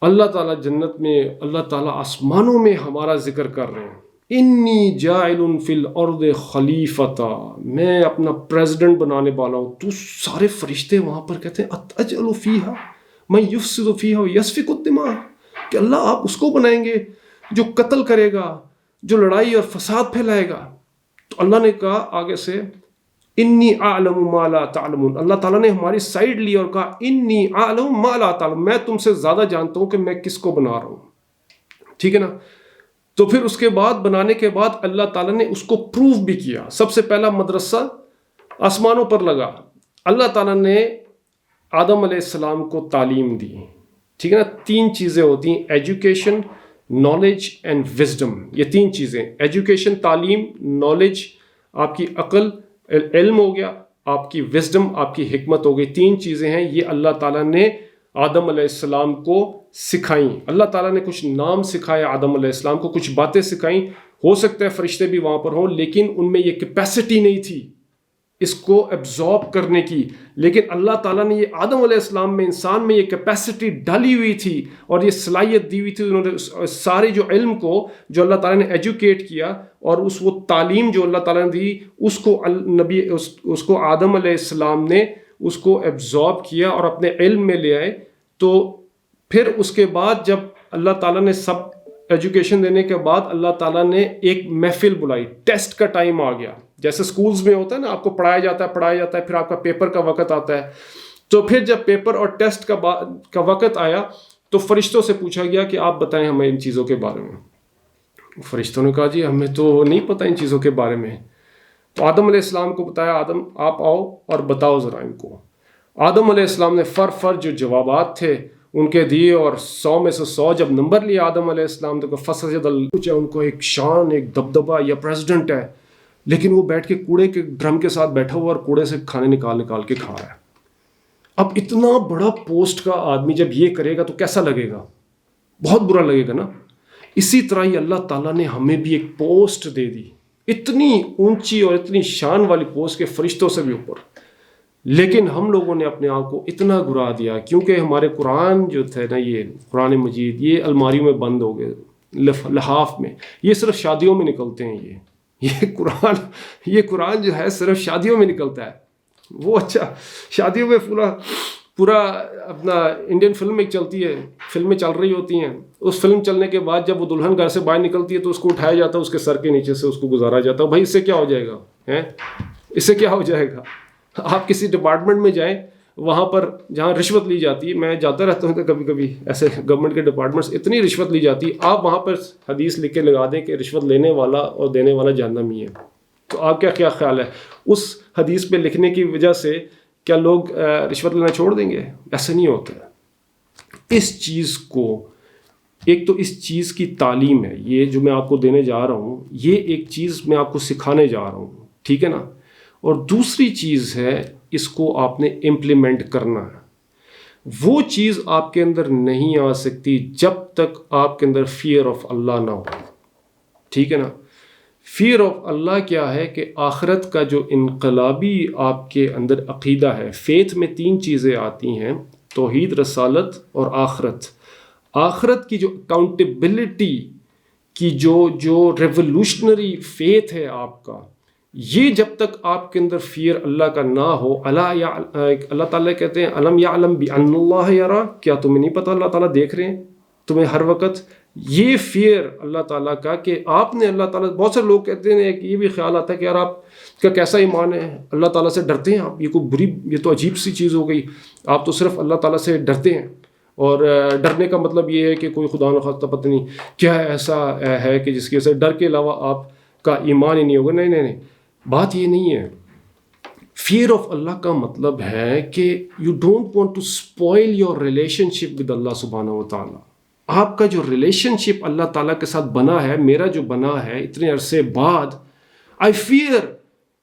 S1: اللہ تعالیٰ جنت میں، اللہ تعالیٰ آسمانوں میں ہمارا ذکر کر رہے ہیں، انی جاعل فی الارض خلیفۃ، میں اپنا پریزیڈنٹ بنانے والا ہوں. تو سارے فرشتے وہاں پر کہتے ہیں اتجعل فیہا من یفسد فیہا ویسفک الدماء، کہ اللہ آپ اس کو بنائیں گے جو قتل کرے گا، جو لڑائی اور فساد پھیلائے گا. تو اللہ نے کہا آگے سے انی اعلم ما لا تعلمون، اللہ تعالیٰ نے ہماری سائڈ لی اور کہا انی اعلم ما لا تعلمون، میں تم سے زیادہ جانتا ہوں کہ میں کس کو بنا رہا ہوں. ٹھیک ہے نا. تو پھر اس کے بعد بنانے کے بعد اللہ تعالیٰ نے اس کو پروف بھی کیا. سب سے پہلا مدرسہ آسمانوں پر لگا. اللہ تعالیٰ نے آدم علیہ السلام کو تعلیم دی. ٹھیک ہے نا. 3 چیزیں ہوتی ہیں، ایجوکیشن، نالج اینڈ وزڈم. یہ 3 چیزیں، ایجوکیشن تعلیم، نالج آپ کی عقل علم ہو گیا، آپ کی وزڈم آپ کی حکمت ہو گئی. 3 چیزیں ہیں، یہ اللہ تعالیٰ نے آدم علیہ السلام کو سکھائیں. اللہ تعالیٰ نے کچھ نام سکھائے آدم علیہ السلام کو، کچھ باتیں سکھائیں. ہو سکتا ہے فرشتے بھی وہاں پر ہوں، لیکن ان میں یہ کیپیسٹی نہیں تھی اس کو ایبزارب کرنے کی. لیکن اللہ تعالیٰ نے یہ آدم علیہ السلام میں، انسان میں یہ کیپیسٹی ڈالی ہوئی تھی اور یہ صلاحیت دی ہوئی تھی. انہوں نے سارے جو علم کو جو اللہ تعالیٰ نے ایجوکیٹ کیا اور وہ تعلیم جو اللہ تعالیٰ نے دی اس کو آدم علیہ السلام نے اس کو ایبزارب کیا اور اپنے علم میں لے آئے. تو پھر اس کے بعد جب اللہ تعالیٰ نے سب ایجوکیشن دینے کے بعد اللہ تعالیٰ نے ایک محفل بلائی. ٹیسٹ کا ٹائم آ گیا، جیسے سکولز میں ہوتا ہے نا، آپ کو پڑھایا جاتا ہے، پھر آپ کا پیپر کا وقت آتا ہے. تو پھر جب پیپر اور ٹیسٹ کا وقت آیا تو فرشتوں سے پوچھا گیا کہ آپ بتائیں ہمیں ان چیزوں کے بارے میں. فرشتوں نے کہا جی ہمیں تو نہیں پتہ ان چیزوں کے بارے میں. تو آدم علیہ السلام کو بتایا آدم آپ آؤ اور بتاؤ ذرا ان کو. آدم علیہ السلام نے فر جو جوابات تھے ان کے دیے، اور 100 میں سے 100 جب نمبر لیا آدم علیہ السلام تو فسجد کچھ ہے ان کو ایک شان، ایک دبدبہ، یا پریزیڈنٹ ہے، لیکن وہ بیٹھ کے کوڑے کے ڈرم کے ساتھ بیٹھا ہوا اور کوڑے سے کھانے نکال کے کھا رہا ہے. اب اتنا بڑا پوسٹ کا آدمی جب یہ کرے گا تو کیسا لگے گا؟ بہت برا لگے گا نا. اسی طرح ہی اللہ تعالیٰ نے ہمیں بھی ایک پوسٹ دے دی، اتنی اونچی اور اتنی شان والی پوسٹ کے فرشتوں سے بھی اوپر، لیکن ہم لوگوں نے اپنے آپ کو اتنا گرا دیا کیونکہ ہمارے قرآن جو تھے نا، یہ قرآن مجید، یہ الماریوں میں بند ہو گئے، لحاف میں. یہ صرف شادیوں میں نکلتے ہیں. یہ قرآن جو ہے صرف شادیوں میں نکلتا ہے. وہ اچھا شادیوں میں پورا اپنا انڈین فلم ایک چلتی ہے، فلمیں چل رہی ہوتی ہیں، اس فلم چلنے کے بعد جب وہ دلہن گھر سے باہر نکلتی ہے تو اس کو اٹھایا جاتا ہے، اس کے سر کے نیچے سے اس کو گزارا جاتا ہے. بھائی اس سے کیا ہو جائے گا؟ اس سے کیا ہو جائے گا؟ آپ کسی ڈپارٹمنٹ میں جائیں، وہاں پر جہاں رشوت لی جاتی ہے، میں جاتا رہتا ہوں کبھی کبھی ایسے گورنمنٹ کے ڈپارٹمنٹس، اتنی رشوت لی جاتی ہے، آپ وہاں پر حدیث لکھ کے لگا دیں کہ رشوت لینے والا اور دینے والا جہنمی ہے. تو آپ کیا خیال ہے اس حدیث پہ لکھنے کی وجہ سے کیا لوگ رشوت لینا چھوڑ دیں گے؟ ایسا نہیں ہوتا. اس چیز کو، ایک تو اس چیز کی تعلیم ہے، یہ جو میں آپ کو دینے جا رہا ہوں، یہ ایک چیز میں آپ کو سکھانے جا رہا ہوں، ٹھیک ہے نا. اور دوسری چیز ہے اس کو آپ نے امپلیمنٹ کرنا ہے. وہ چیز آپ کے اندر نہیں آ سکتی جب تک آپ کے اندر فیئر آف اللہ نہ ہو، ٹھیک ہے نا. فیئر آف اللہ کیا ہے کہ آخرت کا جو انقلابی آپ کے اندر عقیدہ ہے. فیتھ میں 3 چیزیں آتی ہیں، توحید، رسالت اور آخرت. آخرت کی جو اکاؤنٹیبلٹی کی جو ریولوشنری فیتھ ہے آپ کا، یہ جب تک آپ کے اندر فیئر اللہ کا نہ ہو. اللہ تعالیٰ کہتے ہیں الم یعلم بان اللہ یرا، کیا تمہیں نہیں پتہ اللہ تعالیٰ دیکھ رہے ہیں تمہیں ہر وقت. یہ فیئر اللہ تعالیٰ کا کہ آپ نے اللہ تعالیٰ، بہت سے لوگ کہتے ہیں کہ یہ بھی خیال آتا ہے کہ یار آپ کا کیسا ایمان ہے، اللہ تعالیٰ سے ڈرتے ہیں آپ، یہ کوئی بری، یہ تو عجیب سی چیز ہو گئی، آپ تو صرف اللہ تعالیٰ سے ڈرتے ہیں. اور ڈرنے کا مطلب یہ ہے کہ کوئی خدا نخواستہ پتہ نہیں کیا ایسا ہے کہ جس کی وجہ سے ڈر کے علاوہ آپ کا ایمان ہی نہیں ہوگا. نہیں، بات یہ نہیں ہے. فیئر آف اللہ کا مطلب ہے کہ you don't want to spoil your relationship with اللہ سبحانہ و تعالیٰ. آپ کا جو ریلیشن شپ اللہ تعالیٰ کے ساتھ بنا ہے، میرا جو بنا ہے اتنے عرصے بعد، آئی فیئر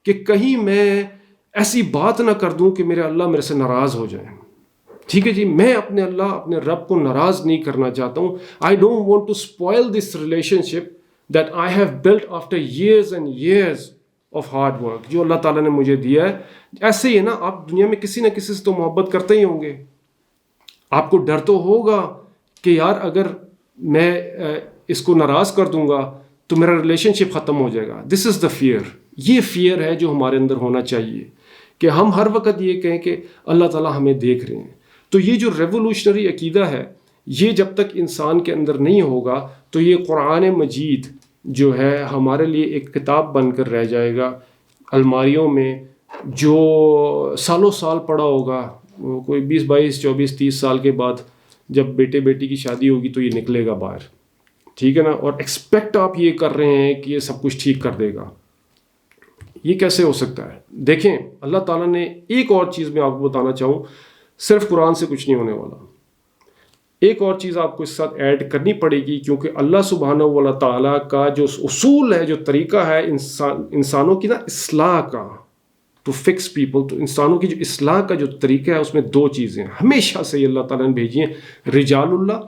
S1: کہ کہیں میں ایسی بات نہ کر دوں کہ میرے اللہ میرے سے ناراض ہو جائیں. ٹھیک ہے جی، میں اپنے اللہ، اپنے رب کو ناراض نہیں کرنا چاہتا ہوں. I don't want to spoil this relationship that I have built after years and years of hard work, جو اللہ تعالیٰ نے مجھے دیا ہے. ایسے ہی ہے نا، آپ دنیا میں کسی نہ کسی سے تو محبت کرتے ہی ہوں گے. آپ کو ڈر تو ہوگا کہ یار اگر میں اس کو ناراض کر دوں گا تو میرا ریلیشن شپ ختم ہو جائے گا. دس از دا فیئر. یہ فیئر ہے جو ہمارے اندر ہونا چاہیے کہ ہم ہر وقت یہ کہیں کہ اللہ تعالیٰ ہمیں دیکھ رہے ہیں. تو یہ جو ریولوشنری عقیدہ ہے، یہ جب تک انسان کے اندر نہیں ہوگا تو یہ قرآن مجید جو ہے ہمارے لیے ایک کتاب بن کر رہ جائے گا الماریوں میں، جو سالوں سال پڑا ہوگا. کوئی 20 22 24 30 سال کے بعد جب بیٹے بیٹی کی شادی ہوگی تو یہ نکلے گا باہر، ٹھیک ہے نا. اور ایکسپیکٹ آپ یہ کر رہے ہیں کہ یہ سب کچھ ٹھیک کر دے گا. یہ کیسے ہو سکتا ہے؟ دیکھیں، اللہ تعالیٰ نے ایک اور چیز میں آپ کو بتانا چاہوں، صرف قرآن سے کچھ نہیں ہونے والا. ایک اور چیز آپ کو اس ساتھ ایڈ کرنی پڑے گی، کیونکہ اللہ سبحانہ و تعالیٰ کا جو اصول ہے، جو طریقہ ہے انسانوں کی نا اصلاح کا، ٹو فکس پیپل، تو انسانوں کی جو اصلاح کا جو طریقہ ہے اس میں 2 چیزیں ہمیشہ سے اللہ تعالیٰ نے بھیجی ہیں. رجال اللہ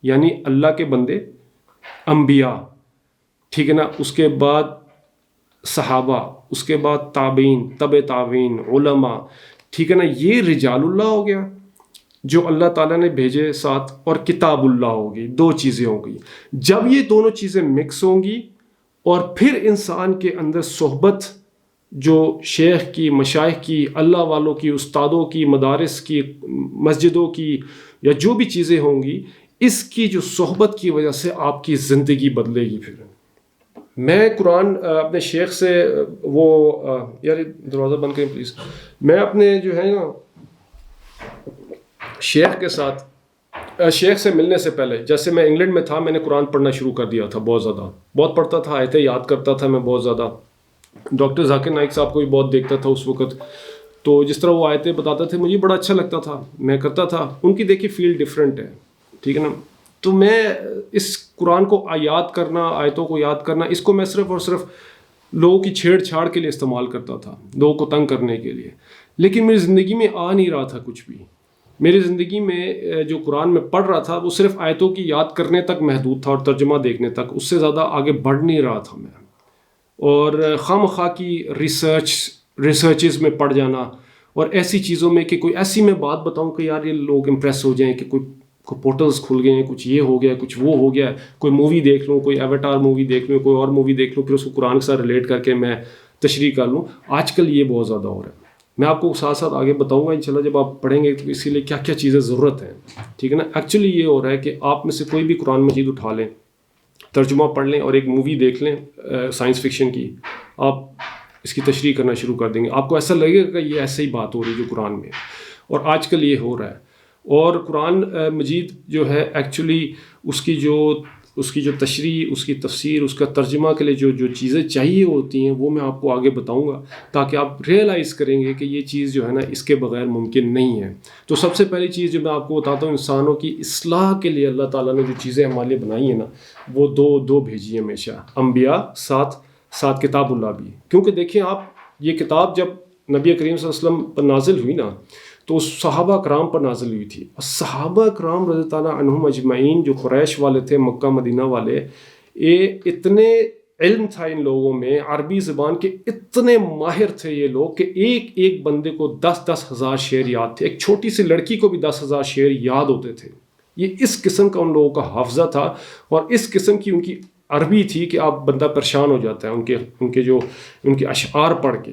S1: یعنی اللہ کے بندے، انبیاء، ٹھیک ہے نا. اس کے بعد صحابہ، اس کے بعد تابعین، تبع تابعین، علماء، ٹھیک ہے نا. یہ رجال اللہ ہو گیا جو اللہ تعالیٰ نے بھیجے ساتھ، اور کتاب اللہ ہوگی. 2 چیزیں ہوں گی. جب یہ دونوں چیزیں مکس ہوں گی اور پھر انسان کے اندر صحبت جو شیخ کی، مشائخ کی، اللہ والوں کی، استادوں کی، مدارس کی، مسجدوں کی، یا جو بھی چیزیں ہوں گی، اس کی جو صحبت کی وجہ سے آپ کی زندگی بدلے گی. پھر میں قرآن اپنے شیخ سے، وہ یار دروازہ بند کریں پلیز. میں اپنے جو ہے نا شیخ کے ساتھ، شیخ سے ملنے سے پہلے، جیسے میں انگلینڈ میں تھا، میں نے قرآن پڑھنا شروع کر دیا تھا. بہت زیادہ، بہت پڑھتا تھا، آیتیں یاد کرتا تھا میں بہت زیادہ. ڈاکٹر ذاکر نائک صاحب کو بھی بہت دیکھتا تھا اس وقت. تو جس طرح وہ آیتیں بتاتے تھے مجھے بڑا اچھا لگتا تھا, میں کرتا تھا. ان کی دیکھیے فیلڈ ڈفرینٹ ہے, ٹھیک ہے نا. تو میں اس قرآن کو یاد کرنا, آیتوں کو یاد کرنا, اس کو میں صرف اور صرف لوگوں کی چھیڑ چھاڑ کے لیے استعمال کرتا تھا, لوگوں کو تنگ کرنے کے لیے. لیکن میری زندگی میں آ نہیں رہا تھا کچھ بھی. میری زندگی میں جو قرآن میں پڑھ رہا تھا وہ صرف آیتوں کی یاد کرنے تک محدود تھا اور ترجمہ دیکھنے تک, اس سے زیادہ آگے بڑھ نہیں رہا تھا میں. اور خواہ مخواہ کی ریسرچز میں پڑھ جانا, اور ایسی چیزوں میں کہ کوئی ایسی میں بات بتاؤں کہ یار یہ لوگ امپریس ہو جائیں کہ کوئی پورٹلز کھل گئے ہیں, کچھ یہ ہو گیا, کچھ وہ ہو گیا, کوئی مووی دیکھ لوں, کوئی ایواتار مووی دیکھ لوں, کوئی اور مووی دیکھ لوں, پھر اس کو قرآن کے ساتھ ریلیٹ کر کے میں تشریح کر لوں. آج کل یہ بہت زیادہ ہو رہا ہے. میں آپ کو ساتھ ساتھ آگے بتاؤں گا انشاءاللہ جب آپ پڑھیں گے تو اسی لیے کیا کیا چیزیں ضرورت ہیں, ٹھیک ہے نا. ایکچولی یہ ہو رہا ہے کہ آپ میں سے کوئی بھی قرآن مجید اٹھا لیں, ترجمہ پڑھ لیں اور ایک مووی دیکھ لیں سائنس فکشن کی, آپ اس کی تشریح کرنا شروع کر دیں گے. آپ کو ایسا لگے گا کہ یہ ایسے ہی بات ہو رہی ہے جو قرآن میں, اور آج کل یہ ہو رہا ہے. اور قرآن مجید جو ہے ایکچولی اس کی جو تشریح, اس کی تفسیر, اس کا ترجمہ کے لیے جو چیزیں چاہیے ہوتی ہیں وہ میں آپ کو آگے بتاؤں گا تاکہ آپ ریئلائز کریں گے کہ یہ چیز جو ہے نا اس کے بغیر ممکن نہیں ہے. تو سب سے پہلی چیز جو میں آپ کو بتاتا ہوں, انسانوں کی اصلاح کے لیے اللہ تعالیٰ نے جو چیزیں ہمارے لیے بنائی ہیں نا وہ دو بھیجی ہیں ہمیشہ, انبیاء ساتھ کتاب اللہ بھی. کیونکہ دیکھیں آپ, یہ کتاب جب نبی کریم صلی اللہ علیہ وسلم پر نازل ہوئی نا تو صحابہ کرام پر نازل ہوئی تھی. اور صحابہ کرام رضی اللہ عنہم اجمعین جو قریش والے تھے, مکہ مدینہ والے, یہ اتنے علم تھا ان لوگوں میں, عربی زبان کے اتنے ماہر تھے یہ لوگ کہ ایک ایک بندے کو 10,000 ہزار شعر یاد تھے. ایک چھوٹی سی لڑکی کو بھی 10,000 شعر یاد ہوتے تھے. یہ اس قسم کا ان لوگوں کا حافظہ تھا اور اس قسم کی ان کی عربی تھی کہ آپ بندہ پریشان ہو جاتا ہے ان کے اشعار پڑھ کے.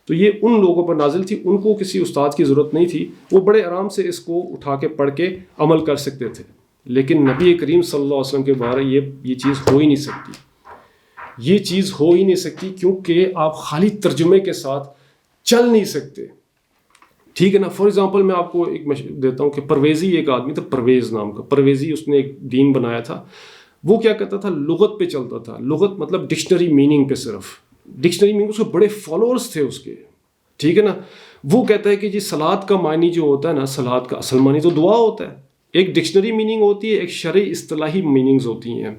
S1: تو یہ ان لوگوں پر نازل تھی, ان کو کسی استاد کی ضرورت نہیں تھی, وہ بڑے آرام سے اس کو اٹھا کے پڑھ کے عمل کر سکتے تھے. لیکن نبی کریم صلی اللہ علیہ وسلم کے بارے یہ چیز ہو ہی نہیں سکتی, یہ چیز ہو ہی نہیں سکتی کیونکہ آپ خالی ترجمے کے ساتھ چل نہیں سکتے, ٹھیک ہے نا. فار ایگزامپل میں آپ کو ایک دیتا ہوں کہ پرویزی ایک آدمی تھا, پرویز نام کا. پرویزی اس نے ایک دین بنایا تھا. وہ کیا کرتا تھا, لغت پہ چلتا تھا. لغت مطلب ڈکشنری میننگ پہ, صرف ڈکشنری میننگ. اس کے بڑے فالوورز تھے اس کے, ٹھیک ہے نا. وہ کہتا ہے کہ جی صلات کا معنی جو ہوتا ہے نا, صلات کا اصل معنی تو دعا ہوتا ہے. ایک ڈکشنری میننگ ہوتی ہے, ایک شرعی اصطلاحی میننگز ہوتی ہیں.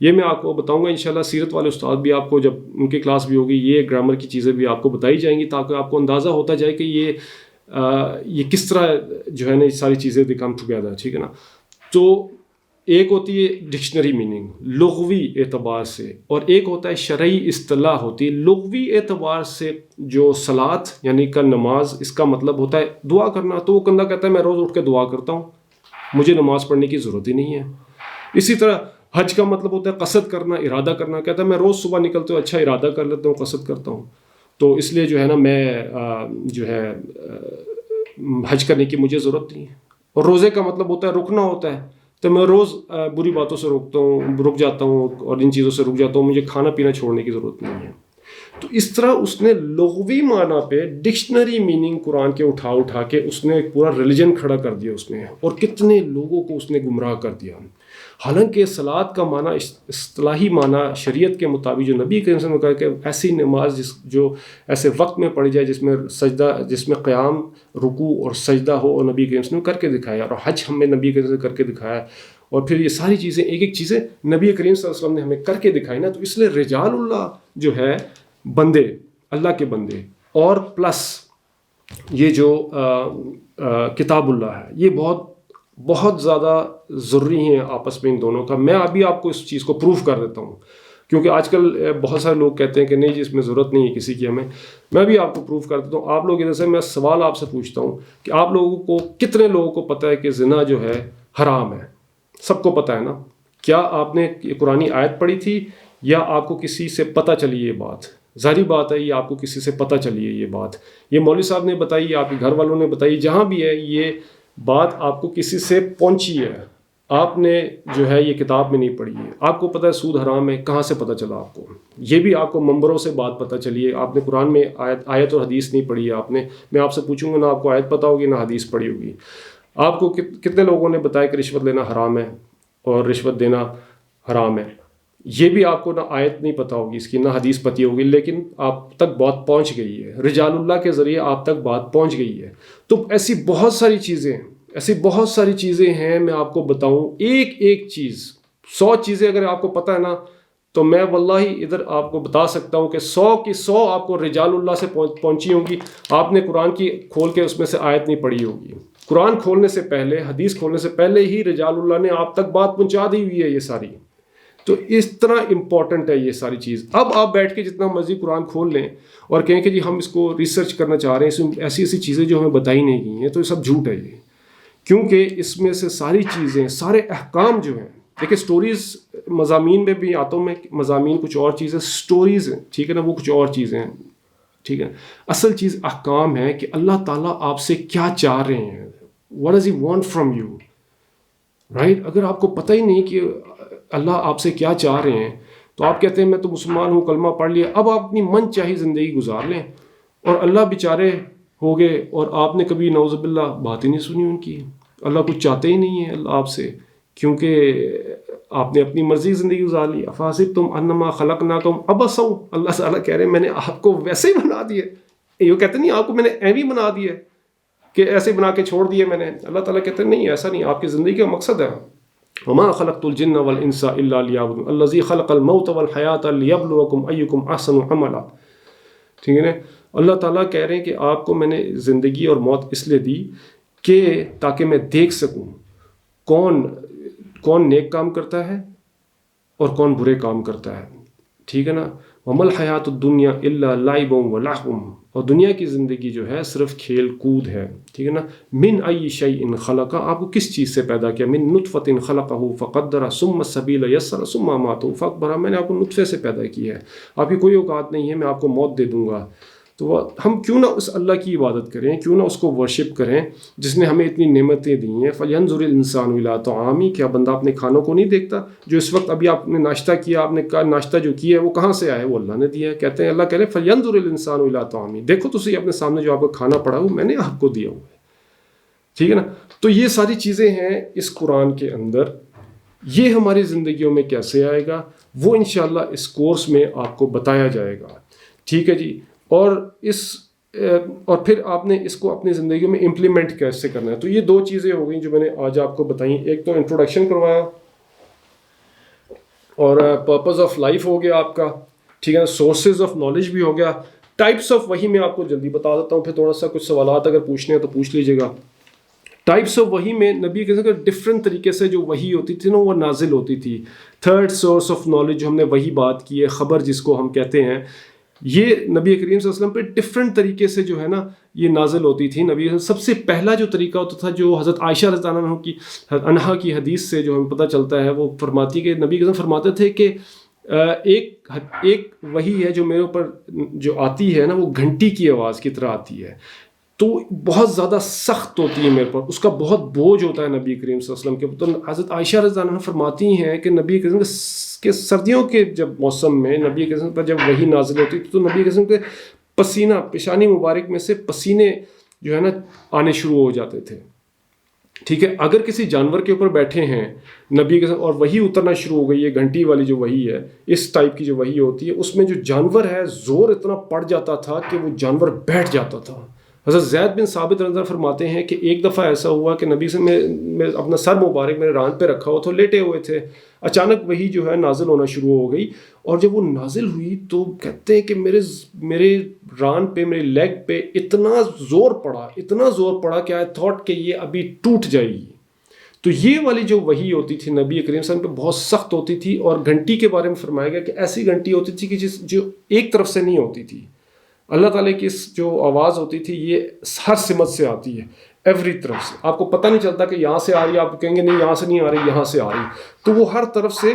S1: یہ میں آپ کو بتاؤں گا انشاءاللہ. سیرت والے استاد بھی آپ کو جب ان کی کلاس بھی ہوگی, یہ گرامر کی چیزیں بھی آپ کو بتائی جائیں گی تاکہ آپ کو اندازہ ہوتا جائے کہ یہ کس طرح جو ہے نا یہ ساری چیزیں دے کم ٹوگیدر, ٹھیک ہے نا. تو ایک ہوتی ہے ڈکشنری میننگ لغوی اعتبار سے, اور ایک ہوتا ہے شرعی اصطلاح ہوتی ہے. لغوی اعتبار سے جو صلات یعنی کا نماز, اس کا مطلب ہوتا ہے دعا کرنا. تو وہ بندہ کہتا ہے میں روز اٹھ کے دعا کرتا ہوں, مجھے نماز پڑھنے کی ضرورت ہی نہیں ہے. اسی طرح حج کا مطلب ہوتا ہے قصد کرنا, ارادہ کرنا. کہتا ہے میں روز صبح نکلتے ہوں, اچھا ارادہ کر لیتا ہوں, قصد کرتا ہوں, تو اس لیے جو ہے نا میں جو ہے حج کرنے کی مجھے ضرورت نہیں ہے. اور روزے کا مطلب ہوتا ہے رکنا ہوتا ہے, تو میں روز بری باتوں سے رک جاتا ہوں اور ان چیزوں سے رک جاتا ہوں, مجھے کھانا پینا چھوڑنے کی ضرورت نہیں ہے. تو اس طرح اس نے لغوی معنی پہ ڈکشنری میننگ قرآن کے اٹھا کے اس نے ایک پورا ریلیجن کھڑا کر دیا اس نے, اور کتنے لوگوں کو اس نے گمراہ کر دیا. حالانکہ صلات کا معنی اصطلاحی معنی شریعت کے مطابق جو نبی کریم صلی اللہ علیہ وسلم نے کہا کہ ایسی نماز جو ایسے وقت میں پڑھی جائے جس میں قیام, رکوع اور سجدہ ہو, اور نبی کریم صلی اللہ علیہ وسلم نے کر کے دکھایا, اور حج ہمیں نبی کریم صلی اللہ علیہ وسلم نے کر کے دکھایا. اور پھر یہ ساری چیزیں ایک ایک چیزیں نبی کریم صلی اللہ علیہ وسلم نے ہمیں کر کے دکھائی نا. تو اس لیے رجال اللہ جو ہے بندے, اللہ کے بندے, اور پلس یہ جو کتاب اللہ ہے, یہ بہت زیادہ ضروری ہیں آپس میں ان دونوں کا. میں ابھی آپ کو اس چیز کو پروف کر دیتا ہوں, کیونکہ آج کل بہت سارے لوگ کہتے ہیں کہ نہیں جی اس میں ضرورت نہیں ہے کسی کی ہمیں. میں بھی آپ کو پروف کر دیتا ہوں. آپ لوگ ادھر سے میں سوال آپ سے پوچھتا ہوں کہ آپ لوگوں کو کتنے لوگوں کو پتہ ہے کہ زنا جو ہے حرام ہے؟ سب کو پتہ ہے نا. کیا آپ نے قرآنی آیت پڑھی تھی یا آپ کو کسی سے پتہ چلی یہ بات؟ ظاہری بات ہے یہ آپ کو کسی سے پتہ چلی ہے یہ بات, یہ مولوی صاحب نے بتائی, آپ کے گھر والوں نے بتائی, جہاں بھی ہے یہ بات آپ کو کسی سے پہنچی ہے. آپ نے جو ہے یہ کتاب میں نہیں پڑھی ہے. آپ کو پتہ ہے سود حرام ہے, کہاں سے پتہ چلا آپ کو؟ یہ بھی آپ کو منبروں سے بات پتہ چلی ہے. آپ نے قرآن میں آیت اور حدیث نہیں پڑھی ہے آپ نے. میں آپ سے پوچھوں گا, نہ آپ کو آیت پتہ ہوگی نہ حدیث پڑھی ہوگی. آپ کو کتنے لوگوں نے بتایا کہ رشوت لینا حرام ہے اور رشوت دینا حرام ہے؟ یہ بھی آپ کو نہ آیت نہیں پتہ ہوگی اس کی، نہ حدیث پتہ ہوگی، لیکن آپ تک بات پہنچ گئی ہے، رجال اللہ کے ذریعے آپ تک بات پہنچ گئی ہے. تو ایسی بہت ساری چیزیں ہیں. میں آپ کو بتاؤں ایک ایک چیز، 100 چیزیں اگر آپ کو پتہ ہے نا، تو میں واللہ ادھر آپ کو بتا سکتا ہوں کہ 100 کی 100 آپ کو رجال اللہ سے پہنچی ہوں گی. آپ نے قرآن کی کھول کے اس میں سے آیت نہیں پڑھی ہوگی. قرآن کھولنے سے پہلے، حدیث کھولنے سے پہلے ہی رجال اللہ نے آپ تک بات پہنچا دی ہوئی ہے یہ ساری. تو اس طرح امپورٹنٹ ہے یہ ساری چیز. اب آپ بیٹھ کے جتنا مرضی قرآن کھول لیں اور کہیں کہ جی ہم اس کو ریسرچ کرنا چاہ رہے ہیں، اس میں ایسی چیزیں جو ہمیں بتائی نہیں گئی ہیں، تو یہ سب جھوٹ ہے یہ. کیونکہ اس میں سے ساری چیزیں، سارے احکام جو ہیں، دیکھیں سٹوریز مضامین میں بھی آتا ہوں میں، مضامین کچھ اور چیزیں، سٹوریز ہیں ٹھیک ہے نا، وہ کچھ اور چیزیں ہیں ٹھیک ہے. اصل چیز احکام ہے کہ اللہ تعالیٰ آپ سے کیا چاہ رہے ہیں. What does he want from you, right. اگر آپ کو پتہ ہی نہیں کہ اللہ آپ سے کیا چاہ رہے ہیں، تو آپ کہتے ہیں میں تو مسلمان ہوں، کلمہ پڑھ لیا، اب آپ اپنی من چاہی زندگی گزار لیں، اور اللہ بیچارے ہو گئے اور آپ نے کبھی نعوذ باللہ بات ہی نہیں سنی ان کی. اللہ کچھ چاہتے ہی نہیں ہے اللہ آپ سے، کیونکہ آپ نے اپنی مرضی زندگی گزار لی. افحسبتم انما خلقناکم عبثا، اللہ تعالیٰ کہہ رہے ہیں میں نے آپ کو ویسے ہی بنا دیا. یہ کہتے نہیں آپ کو میں نے ایویں بنا دیا کہ ایسے بنا کے چھوڑ دیے میں نے. اللہ تعالیٰ کہتے ہیں نہیں، ایسا نہیں، آپ کی زندگی کا مقصد ہے. وما خلقت الجن والانس الا ليعبدون الذي خلق الموت والحیات ليبلوکم ایکم احسن عملا. ٹھیک ہے نا. اللہ تعالیٰ کہہ رہے ہیں کہ آپ کو میں نے زندگی اور موت اس لیے دی کہ تاکہ میں دیکھ سکوں کون نیک کام کرتا ہے اور کون برے کام کرتا ہے. ٹھیک ہے نا. وما الحیات الدنیا الا لعب ولہو، اور دنیا کی زندگی جو ہے صرف کھیل کود ہے. ٹھیک ہے نا. من ای شیء خلق، آپ کو کس چیز سے پیدا کیا؟ من نطفۃ خلقہ فقدر ثم السبیل یسر ثم اماتہ فاقبرہ. میں نے آپ کو نطفے سے پیدا کیا ہے، آپ کی کوئی اوقات نہیں ہے میں آپ کو موت دے دوں گا. تو ہم کیوں نہ اس اللہ کی عبادت کریں، کیوں نہ اس کو ورشپ کریں جس نے ہمیں اتنی نعمتیں دی ہیں. فَلْيَنْظُرِ الْإِنسَانُ إِلَىٰ طَعَامِهِ، کیا بندہ اپنے کھانوں کو نہیں دیکھتا؟ جو اس وقت ابھی آپ نے ناشتہ کیا، آپ نے کہا ناشتہ جو کیا ہے وہ کہاں سے آیا ہے؟ وہ اللہ نے دیا ہے. کہتے ہیں اللہ کہہ رہے ہیں فَلْيَنْظُرِ الْإِنسَانُ إِلَىٰ طَعَامِهِ، دیکھو تو صحیح اپنے سامنے جو آپ کا کھانا پڑا ہو میں نے آپ کو دیا ہوا ہے. ٹھیک ہے نا. تو یہ ساری چیزیں ہیں اس قرآن کے اندر. یہ ہماری زندگیوں میں کیسے آئے گا وہ انشاءاللہ اس کورس میں آپ کو بتایا جائے گا. ٹھیک ہے جی. اور پھر آپ نے اس کو اپنی زندگی میں امپلیمنٹ کیسے کرنا ہے. تو یہ 2 چیزیں ہو گئیں جو میں نے آج آپ کو بتائیں. ایک تو انٹروڈکشن کروایا اور پرپز آف لائف ہو گیا آپ کا. ٹھیک ہے. سورسز آف نالج بھی ہو گیا. ٹائپس آف وحی میں آپ کو جلدی بتا دیتا ہوں، پھر تھوڑا سا کچھ سوالات اگر پوچھنے ہیں تو پوچھ لیجیے گا. ٹائپس آف وحی میں نبی کے ڈفرینٹ طریقے سے جو وحی ہوتی تھی نا وہ نازل ہوتی تھی. 3rd سورس آف نالج جو ہم نے وہی بات کی ہے، خبر جس کو ہم کہتے ہیں، یہ نبی کریم صلی اللہ علیہ وسلم پہ ڈفرینٹ طریقے سے جو ہے نا یہ نازل ہوتی تھی. نبی سب سے پہلا جو طریقہ ہوتا تھا جو حضرت عائشہ رضی اللہ عنہا کی حدیث سے جو ہمیں پتہ چلتا ہے، وہ فرماتی کہ نبی کریم فرماتے تھے کہ ایک وحی ہے جو میرے اوپر جو آتی ہے نا وہ گھنٹی کی آواز کی طرح آتی ہے، تو بہت زیادہ سخت ہوتی ہے میرے پر، اس کا بہت بوجھ ہوتا ہے نبی کریم صلی اللہ علیہ وسلم کے. تو حضرت عائشہ رضی اللہ عنہا فرماتی ہیں کہ نبی کریم کے سردیوں کے جب موسم میں نبی کریم پر جب وحی نازل ہوتی تو نبی کریم کے پسینہ، پیشانی مبارک میں سے پسینے جو ہے نا آنے شروع ہو جاتے تھے. ٹھیک ہے. اگر کسی جانور کے اوپر بیٹھے ہیں نبی کے اور وحی اترنا شروع ہو گئی ہے، گھنٹی والی جو وحی ہے، اس ٹائپ کی جو وحی ہوتی ہے، اس میں جو جانور ہے زور اتنا پڑ جاتا تھا کہ وہ جانور بیٹھ جاتا تھا. حضرت زید بن ثابت رضی اللہ فرماتے ہیں کہ ایک دفعہ ایسا ہوا کہ نبی سے میں اپنا سر مبارک میرے ران پہ رکھا ہوا تھا، لیٹے ہوئے تھے، اچانک وہی جو ہے نازل ہونا شروع ہو گئی. اور جب وہ نازل ہوئی تو کہتے ہیں کہ میرے ران پہ، میرے لیگ پہ اتنا زور پڑا کہ آئی تھاٹ کہ یہ ابھی ٹوٹ جائے گی. تو یہ والی جو وحی ہوتی تھی نبی کریم صلی اللہ علیہ وسلم پہ بہت سخت ہوتی تھی. اور گھنٹی کے بارے میں فرمایا گیا کہ ایسی گھنٹی ہوتی تھی کہ جو ایک طرف سے نہیں ہوتی تھی. اللہ تعالیٰ کی جو آواز ہوتی تھی یہ ہر سمت سے آتی ہے، ایوری طرف سے. آپ کو پتہ نہیں چلتا کہ یہاں سے آ رہی ہے، آپ کہیں گے نہیں یہاں سے نہیں آ رہی، یہاں سے آ رہی. تو وہ ہر طرف سے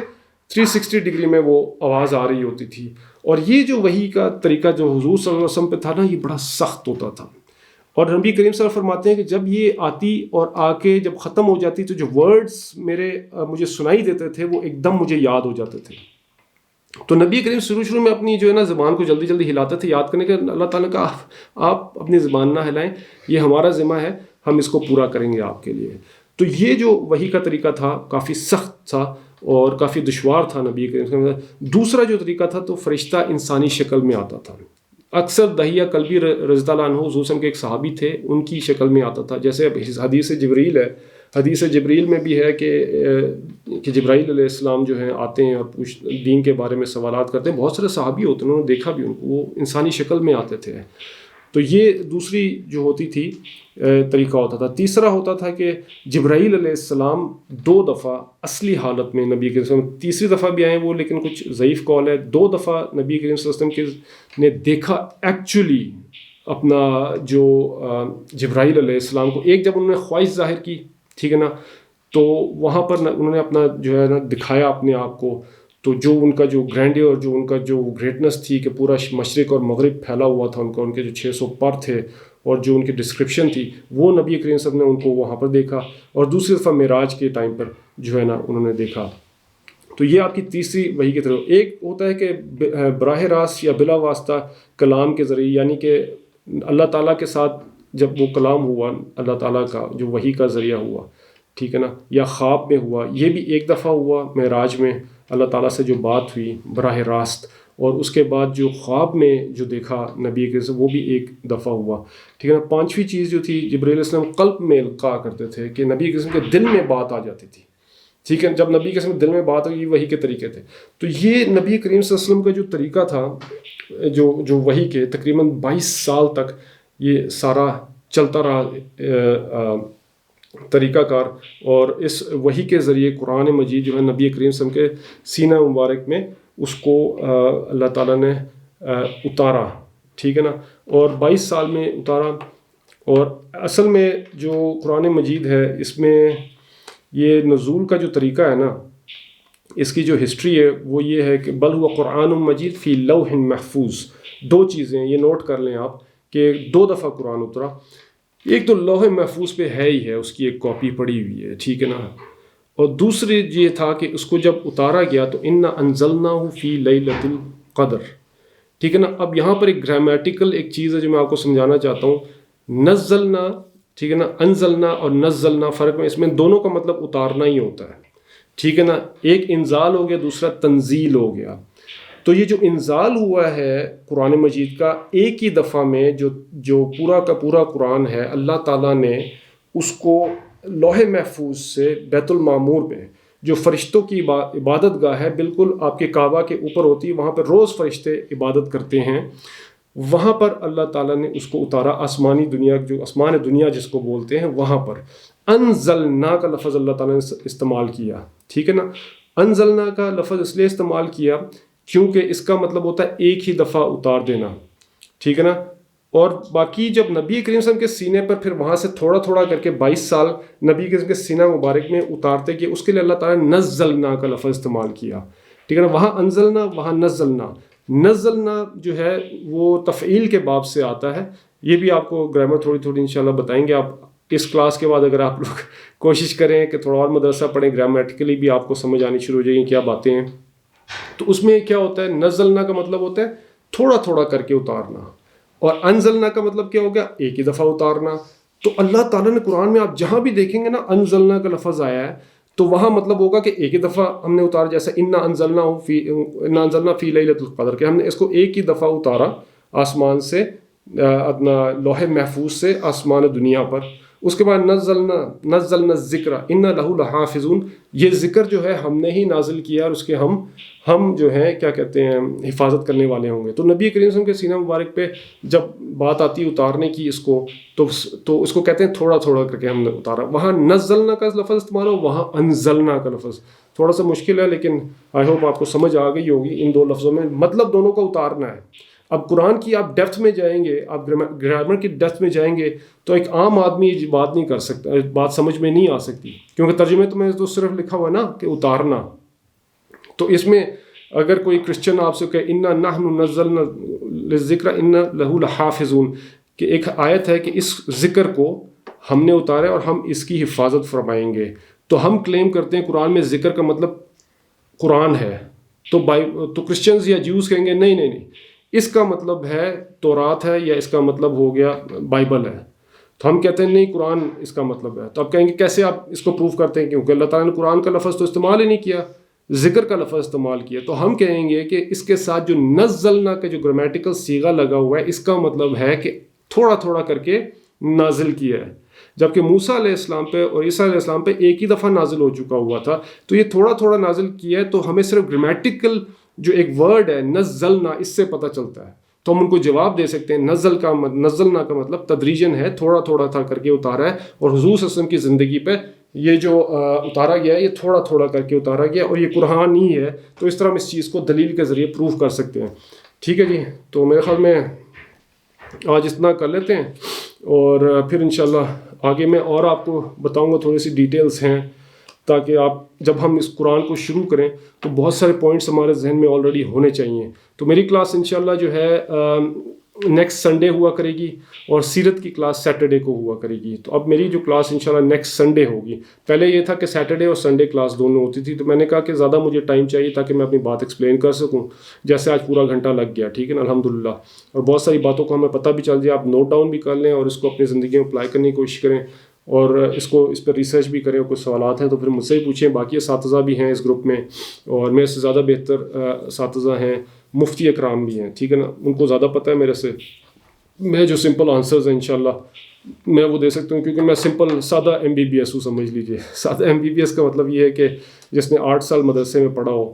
S1: 360 ڈگری میں وہ آواز آ رہی ہوتی تھی. اور یہ جو وحی کا طریقہ جو حضور صلی اللہ علیہ وسلم پہ تھا نا، یہ بڑا سخت ہوتا تھا. اور نبی کریم صلی اللہ علیہ وسلم فرماتے ہیں کہ جب یہ آتی اور آ کے جب ختم ہو جاتی تو جو ورڈز مجھے سنائی دیتے تھے وہ ایک دم مجھے یاد ہو جاتے تھے. تو نبی کریم شروع میں اپنی جو ہے نا زبان کو جلدی جلدی ہلاتے تھے یاد کرنے کے. اللہ تعالیٰ کا آپ اپنی زبان نہ ہلائیں، یہ ہمارا ذمہ ہے، ہم اس کو پورا کریں گے آپ کے لیے. تو یہ جو وحی کا طریقہ تھا کافی سخت تھا. اور کافی دشوار تھا نبی کریم صلی اللہ علیہ وسلم. دوسرا جو طریقہ تھا تو فرشتہ انسانی شکل میں آتا تھا. اکثر دہیہ کلبی رضی اللہ عنہ حضور صلی اللہ علیہ وسلم کے ایک صحابی تھے, ان کی شکل میں آتا تھا. جیسے اب حدیث جبریل ہے, حدیث جبریل میں بھی ہے کہ جبرائیل علیہ السلام جو ہیں آتے ہیں اور دین کے بارے میں سوالات کرتے ہیں. بہت سارے صحابی ہوتے ہیں, انہوں نے دیکھا بھی ان کو, وہ انسانی شکل میں آتے تھے. تو یہ دوسری جو ہوتی تھی طریقہ ہوتا تھا. تیسرا ہوتا تھا کہ جبرائیل علیہ السلام 2 دفعہ اصلی حالت میں نبی کریم صلی اللہ علیہ وسلم, تیسری دفعہ بھی آئے وہ لیکن کچھ ضعیف قول ہے, 2 دفعہ نبی کریم صلی اللہ علیہ وسلم نے دیکھا ایکچولی اپنا جو جبرائیل علیہ السلام کو. ایک جب انہوں نے خواہش ظاہر کی, ٹھیک ہے نا, تو وہاں پر انہوں نے اپنا جو ہے نا دکھایا اپنے آپ کو, تو جو ان کا جو گرینڈیور, جو ان کا جو گریٹنس تھی کہ پورا مشرق اور مغرب پھیلا ہوا تھا ان کے جو 600 پر تھے اور جو ان کی ڈسکرپشن تھی, وہ نبی کریم صلی اللہ علیہ وسلم نے ان کو وہاں پر دیکھا. اور دوسری دفعہ معراج کے ٹائم پر جو ہے نا انہوں نے دیکھا. تو یہ آپ کی تیسری وحی کی طرف. ایک ہوتا ہے کہ براہ راست یا بلا واسطہ کلام کے ذریعے, یعنی کہ اللہ تعالیٰ کے ساتھ جب وہ کلام ہوا, اللہ تعالیٰ کا جو وحی کا ذریعہ ہوا, ٹھیک ہے نا, یا خواب میں ہوا. یہ بھی ایک دفعہ ہوا معراج میں, اللہ تعالیٰ سے جو بات ہوئی براہ راست, اور اس کے بعد جو خواب میں جو دیکھا نبی کے سے, وہ بھی ایک دفعہ ہوا, ٹھیک ہے نا. 5ویں چیز جو تھی, جبرائیل علیہ السلام قلب میں القاء کرتے تھے کہ نبی کے دل میں بات آ جاتی تھی, ٹھیک ہے. جب نبی کے دل میں بات ہوئی, وحی کے طریقے تھے. تو یہ نبی کریم صلی اللہ علیہ وسلم کا جو طریقہ تھا, جو وحی کے تقریباً 22 سال تک یہ سارا چلتا رہا طریقہ کار. اور اس وحی کے ذریعے قرآن مجید جو ہے نبی کریم صلی اللہ علیہ وسلم کے سینہ مبارک میں اس کو اللہ تعالیٰ نے اتارا, ٹھیک ہے نا, اور 22 سال میں اتارا. اور اصل میں جو قرآن مجید ہے, اس میں یہ نزول کا جو طریقہ ہے نا, اس کی جو ہسٹری ہے وہ یہ ہے کہ بل ہوا قرآن مجید فی لوح محفوظ. 2 چیزیں یہ نوٹ کر لیں آپ کہ 2 دفعہ قرآن اترا. ایک تو لوح محفوظ پہ ہے ہی ہے, اس کی ایک کاپی پڑی ہوئی ہے, ٹھیک ہے نا. اور دوسری یہ تھا کہ اس کو جب اتارا گیا تو انا انزلناہ فی لیلۃ القدر, ٹھیک ہے نا. اب یہاں پر ایک گرامیٹیکل ایک چیز ہے جو میں آپ کو سمجھانا چاہتا ہوں. نزلنا, ٹھیک ہے نا, انزلنا اور نزلنا فرق میں, اس میں دونوں کا مطلب اتارنا ہی ہوتا ہے, ٹھیک ہے نا. ایک انزال ہو گیا, دوسرا تنزیل ہو گیا. تو یہ جو انزال ہوا ہے قرآن مجید کا, ایک ہی دفعہ میں جو پورا کا پورا قرآن ہے, اللہ تعالیٰ نے اس کو لوح محفوظ سے بیت المعمور میں, جو فرشتوں کی عبادت گاہ ہے, بالکل آپ کے کعبہ کے اوپر ہوتی ہے, وہاں پر روز فرشتے عبادت کرتے ہیں, وہاں پر اللہ تعالیٰ نے اس کو اتارا. آسمانی دنیا, جو آسمان دنیا جس کو بولتے ہیں, وہاں پر انزلنا کا لفظ اللہ تعالیٰ نے استعمال کیا, ٹھیک ہے نا. انزلنا کا لفظ اس لیے استعمال کیا کیونکہ اس کا مطلب ہوتا ہے ایک ہی دفعہ اتار دینا, ٹھیک ہے نا. اور باقی جب نبی کریم صلی اللہ علیہ وسلم کے سینے پر پھر وہاں سے تھوڑا تھوڑا کر کے 22 سال نبی کریم کے سینہ مبارک میں اتارتے کہ اس کے لیے اللہ تعالیٰ نے نزلنا کا لفظ استعمال کیا, ٹھیک ہے نا. وہاں انزلنا, وہاں نزلنا. نزلنا جو ہے وہ تفعیل کے باب سے آتا ہے. یہ بھی آپ کو گرامر تھوڑی تھوڑی انشاءاللہ بتائیں گے. آپ اس کلاس کے بعد اگر آپ لوگ کوشش کریں کہ تھوڑا اور مدرسہ پڑھیں, گرامیٹیکلی بھی آپ کو سمجھ آنی شروع ہو جائے گی کیا باتیں ہیں. تو اس میں کیا ہوتا ہے, نزلنا کا مطلب ہوتا ہے تھوڑا تھوڑا کر کے اتارنا, اور انزلنا کا مطلب کیا ہو گیا, ایک ہی دفعہ اتارنا. تو اللہ تعالیٰ نے قرآن میں آپ جہاں بھی دیکھیں گے نا انزلنا کا لفظ آیا ہے, تو وہاں مطلب ہوگا کہ ایک ہی دفعہ ہم نے اتارا, جیسے انا انزلنا فی لیلۃ القدر, کہ ہم نے اس کو ایک ہی دفعہ اتارا آسمان سے, اپنا لوح محفوظ سے آسمان دنیا پر. اس کے بعد نزلنا الذکر انا لہ لحافظون, یہ ذکر جو ہے ہم نے ہی نازل کیا اور اس کے ہم جو ہیں کیا کہتے ہیں حفاظت کرنے والے ہوں گے. تو نبی کریم صلی اللہ علیہ وسلم کے سینہ مبارک پہ جب بات آتی ہے اتارنے کی اس کو, تو اس کو کہتے ہیں تھوڑا تھوڑا کر کے ہم نے اتارا. وہاں نزلنا کا لفظ استعمال ہو, وہاں انزلنا کا لفظ تھوڑا سا مشکل ہے, لیکن آئی ہوپ آپ کو سمجھ آ گئی ہوگی. ان 2 لفظوں میں مطلب دونوں کا اتارنا ہے. اب قرآن کی آپ ڈیپتھ میں جائیں گے, آپ گرامر کی ڈیپتھ میں جائیں گے, تو ایک عام آدمی یہ بات نہیں کر سکتا, بات سمجھ میں نہیں آ سکتی, کیونکہ ترجمے تو میں تو صرف لکھا ہوا ہے نا کہ اتارنا. تو اس میں اگر کوئی کرسچن آپ سے کہ انا نحن نزلنا الذکر انا لہ لحافظون, کہ ایک آیت ہے کہ اس ذکر کو ہم نے اتارا اور ہم اس کی حفاظت فرمائیں گے, تو ہم کلیم کرتے ہیں قرآن میں ذکر کا مطلب قرآن ہے, تو کرسچنز یا جیوز کہیں گے نہیں, اس کا مطلب ہے تورات ہے, یا اس کا مطلب ہو گیا بائبل ہے. تو ہم کہتے ہیں نہیں, قرآن اس کا مطلب ہے. تو آپ کہیں گے کیسے آپ اس کو پروف کرتے ہیں, کیونکہ اللہ تعالیٰ نے قرآن کا لفظ تو استعمال ہی نہیں کیا. ذکر کا لفظ استعمال کیا تو ہم کہیں گے کہ اس کے ساتھ جو نزلنا کا جو گرامیٹیکل صیغہ لگا ہوا ہے اس کا مطلب ہے کہ تھوڑا تھوڑا کر کے نازل کیا ہے، جبکہ موسیٰ علیہ السلام پہ اور عیسیٰ علیہ السلام پہ ایک ہی دفعہ نازل ہو چکا ہوا تھا، تو یہ تھوڑا تھوڑا نازل کیا ہے، تو ہمیں صرف گرامیٹیکل جو ایک ورڈ ہے نزلنا اس سے پتہ چلتا ہے، تو ہم ان کو جواب دے سکتے ہیں نزلنا کا مطلب تدریجن ہے، تھوڑا تھوڑا تھا کر کے اتارا ہے، اور حضور صلی اللہ علیہ وسلم کی زندگی پہ یہ جو اتارا گیا ہے یہ تھوڑا تھوڑا کر کے اتارا گیا، اور یہ قرآن ہی ہے، تو اس طرح ہم اس چیز کو دلیل کے ذریعے پروف کر سکتے ہیں. ٹھیک ہے جی، تو میرے خیال میں آج اتنا کر لیتے ہیں، اور پھر انشاءاللہ آگے میں اور آپ کو بتاؤں گا، تھوڑی سی ڈیٹیلز ہیں تاکہ آپ جب ہم اس قرآن کو شروع کریں تو بہت سارے پوائنٹس ہمارے ذہن میں آلریڈی ہونے چاہیے. تو میری کلاس انشاءاللہ جو ہے نیکسٹ سنڈے ہوا کرے گی، اور سیرت کی کلاس سیٹرڈے کو ہوا کرے گی. تو اب میری جو کلاس انشاءاللہ نیکسٹ سنڈے ہوگی. پہلے یہ تھا کہ سیٹرڈے اور سنڈے کلاس دونوں ہوتی تھی، تو میں نے کہا کہ زیادہ مجھے ٹائم چاہیے تاکہ میں اپنی بات ایکسپلین کر سکوں، جیسے آج پورا گھنٹہ لگ گیا. ٹھیک ہے نا، الحمدللہ. اور بہت ساری باتوں کو ہمیں پتہ بھی چل جائے، آپ نوٹ ڈاؤن بھی کر لیں اور اس کو اپنی زندگی میں اپلائی کرنے کی کوشش کریں، اور اس پہ ریسرچ بھی کریں. اور کچھ سوالات ہیں تو پھر مجھ سے ہی پوچھیں. باقی اساتذہ بھی ہیں اس گروپ میں، اور میرے سے زیادہ بہتر اساتذہ ہیں، مفتی اکرام بھی ہیں. ٹھیک ہے نا، ان کو زیادہ پتہ ہے میرے سے. میں جو سمپل آنسرز ہیں انشاءاللہ میں وہ دے سکتا ہوں، کیونکہ میں سمپل سادہ MBBS ہوں، سمجھ لیجیے. سادہ MBBS کا مطلب یہ ہے کہ جس نے 8 سال مدرسے میں پڑھا ہو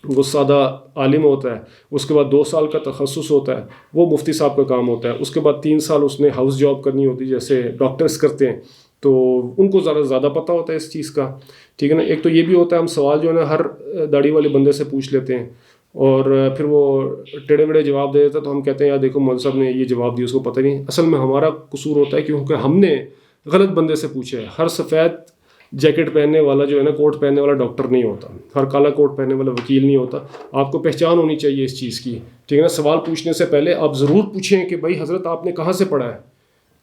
S1: وہ سادہ عالم ہوتا ہے، اس کے بعد 2 سال کا تخصص ہوتا ہے، وہ مفتی صاحب کا کام ہوتا ہے. اس کے بعد 3 سال اس نے ہاؤس جاب کرنی ہوتی ہے جیسے ڈاکٹرز کرتے ہیں، تو ان کو زیادہ پتہ ہوتا ہے اس چیز کا. ٹھیک ہے نا. ایک تو یہ بھی ہوتا ہے ہم سوال جو ہے نا ہر داڑھی والے بندے سے پوچھ لیتے ہیں، اور پھر وہ ٹیڑے میڑے جواب دے دیتا ہے، تو ہم کہتے ہیں یار دیکھو مول صاحب نے یہ جواب دیا، اس کو پتہ نہیں. اصل میں ہمارا قصور ہوتا ہے کیونکہ ہم نے غلط بندے سے پوچھا ہے. ہر سفید جیکٹ پہننے والا جو ہے نا، کوٹ پہننے والا ڈاکٹر نہیں ہوتا، ہر کالا کوٹ پہننے والا وکیل نہیں ہوتا. آپ کو پہچان ہونی چاہیے اس چیز کی. ٹھیک ہے نا. سوال پوچھنے سے پہلے آپ ضرور پوچھیں کہ بھائی حضرت آپ نے کہاں سے پڑھا ہے،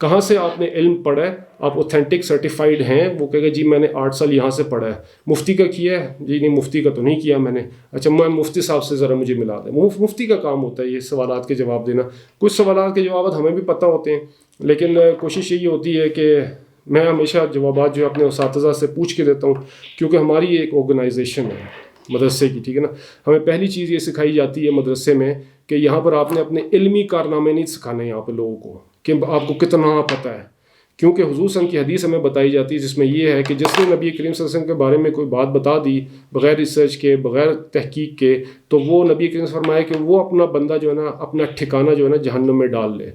S1: کہاں سے آپ نے علم پڑھا ہے، آپ اوتھینٹک سرٹیفائڈ ہیں. وہ کہے گا جی میں نے 8 سال یہاں سے پڑھا ہے. مفتی کا کیا ہے؟ جی نہیں مفتی کا تو نہیں کیا میں نے. اچھا میں مفتی صاحب سے ذرا مجھے ملا دیں. مفتی کا کام ہوتا ہے یہ سوالات کے جواب دینا. کچھ سوالات کے جوابات ہمیں بھی پتہ ہوتے ہیں، لیکن کوشش یہی ہوتی ہے کہ میں ہمیشہ جوابات جو اپنے اساتذہ سے پوچھ کے دیتا ہوں، کیونکہ ہماری ایک آرگنائزیشن ہے مدرسے کی. ٹھیک ہے نا. ہمیں پہلی چیز یہ سکھائی جاتی ہے مدرسے میں کہ یہاں پر آپ نے اپنے علمی کارنامے نہیں سکھانے یہاں پہ لوگوں کو کہ آپ کو کتنا پتہ ہے، کیونکہ حضور صلی اللہ علیہ وسلم کی حدیث ہمیں بتائی جاتی ہے جس میں یہ ہے کہ جس نے نبی کریم صلی اللہ علیہ وسلم کے بارے میں کوئی بات بتا دی بغیر ریسرچ کے، بغیر تحقیق کے، تو وہ نبی کریم سے فرمایا کہ وہ اپنا بندہ جو ہے نا اپنا ٹھکانہ جو ہے نا جہنم میں ڈال لے.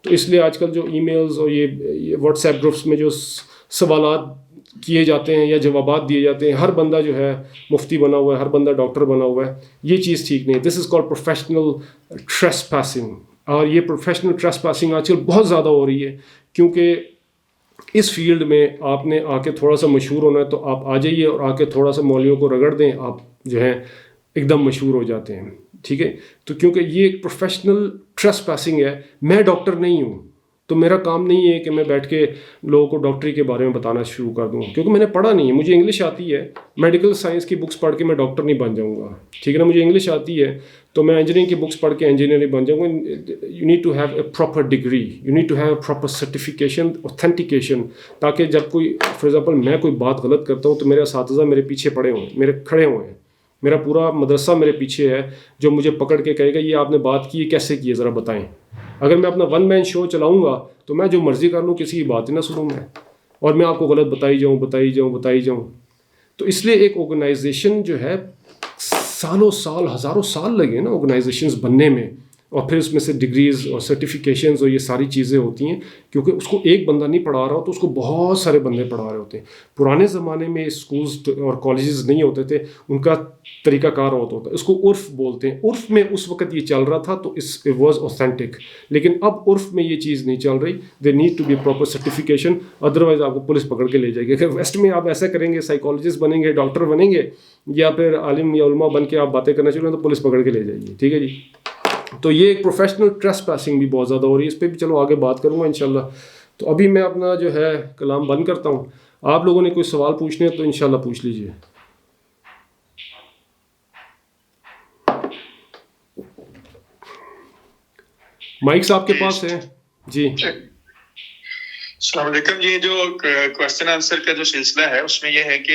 S1: تو اس لیے آج کل جو ای میلز اور یہ واٹس ایپ گروپس میں جو سوالات کیے جاتے ہیں یا جوابات دیے جاتے ہیں، ہر بندہ جو ہے مفتی بنا ہوا ہے، ہر بندہ ڈاکٹر بنا ہوا ہے، یہ چیز ٹھیک نہیں ہے. This is called professional trespassing. اور یہ پروفیشنل ٹریس پاسنگ آج کل بہت زیادہ ہو رہی ہے، کیونکہ اس فیلڈ میں آپ نے آ کے تھوڑا سا مشہور ہونا ہے تو آپ آ جائیے اور آ کے تھوڑا سا مولویوں کو رگڑ دیں، آپ جو ہے ایک دم مشہور ہو جاتے ہیں. ٹھیک ہے. تو کیونکہ یہ ایک پروفیشنل ٹریس پاسنگ ہے. میں ڈاکٹر نہیں ہوں، تو میرا کام نہیں ہے کہ میں بیٹھ کے لوگوں کو ڈاکٹری کے بارے میں بتانا شروع کر دوں، کیونکہ میں نے پڑھا نہیں ہے. مجھے انگلش آتی ہے، میڈیکل سائنس کی بکس پڑھ کے میں ڈاکٹر نہیں بن جاؤں گا. ٹھیک ہے نا. مجھے انگلش آتی ہے تو میں انجینئرنگ کی بکس پڑھ کے انجینئر نہیں بن جاؤں گا. You need to have a proper degree, you need to have a proper certification, authentication, تاکہ جب کوئی فار ایگزامپل میں کوئی بات غلط کرتا ہوں تو میرے اساتذہ میرے پیچھے پڑے ہوئے ہیں، میرے کھڑے ہوئے ہیں، میرا پورا مدرسہ میرے پیچھے ہے جو مجھے پکڑ کے کہے گا یہ آپ نے بات کی کیسے کی ہے ذرا بتائیں. اگر میں اپنا 1 مین شو چلاؤں گا تو میں جو مرضی کر لوں، کسی کی بات ہی نہ سنوں میں، اور میں آپ کو غلط بتائی جاؤں. تو اس لیے ایک آرگنائزیشن جو ہے سالوں سال ہزاروں سال لگے نا آرگنائزیشنز بننے میں، اور پھر اس میں سے ڈگریز اور سرٹیفکیشنز اور یہ ساری چیزیں ہوتی ہیں، کیونکہ اس کو ایک بندہ نہیں پڑھا رہا ہو تو اس کو بہت سارے بندے پڑھا رہے ہوتے ہیں. پرانے زمانے میں اسکولز اور کالجز نہیں ہوتے تھے، ان کا طریقہ کار ہوتا ہے، اس کو عرف بولتے ہیں. عرف میں اس وقت یہ چل رہا تھا تو اٹ واز اوتھینٹک، لیکن اب عرف میں یہ چیز نہیں چل رہی. They need to be proper certification, otherwise آپ کو پولیس پکڑ کے لے جائے گی. اگر ویسٹ میں آپ ایسا کریں گے، سائیکالوجسٹ بنیں گے، ڈاکٹر بنیں گے، یا پھر عالم یا علماء بن کے آپ باتیں کرنا چاہیں تو پولیس پکڑ کے لے جائے گی. ٹھیک ہے جی. تو یہ ایک پروفیشنل ٹریس پاسنگ بھی بہت زیادہ ہو رہی ہے، اس پہ بھی چلو آگے بات کروں گا انشاءاللہ. تو ابھی میں اپنا جو ہے کلام بند کرتا ہوں. آپ لوگوں نے کوئی سوال پوچھنے تو انشاءاللہ پوچھ لیجئے. مائکس آپ کے پاس ہے جی.
S2: السلام علیکم. یہ جو کوشچن آنسر کا جو سلسلہ ہے اس میں یہ ہے کہ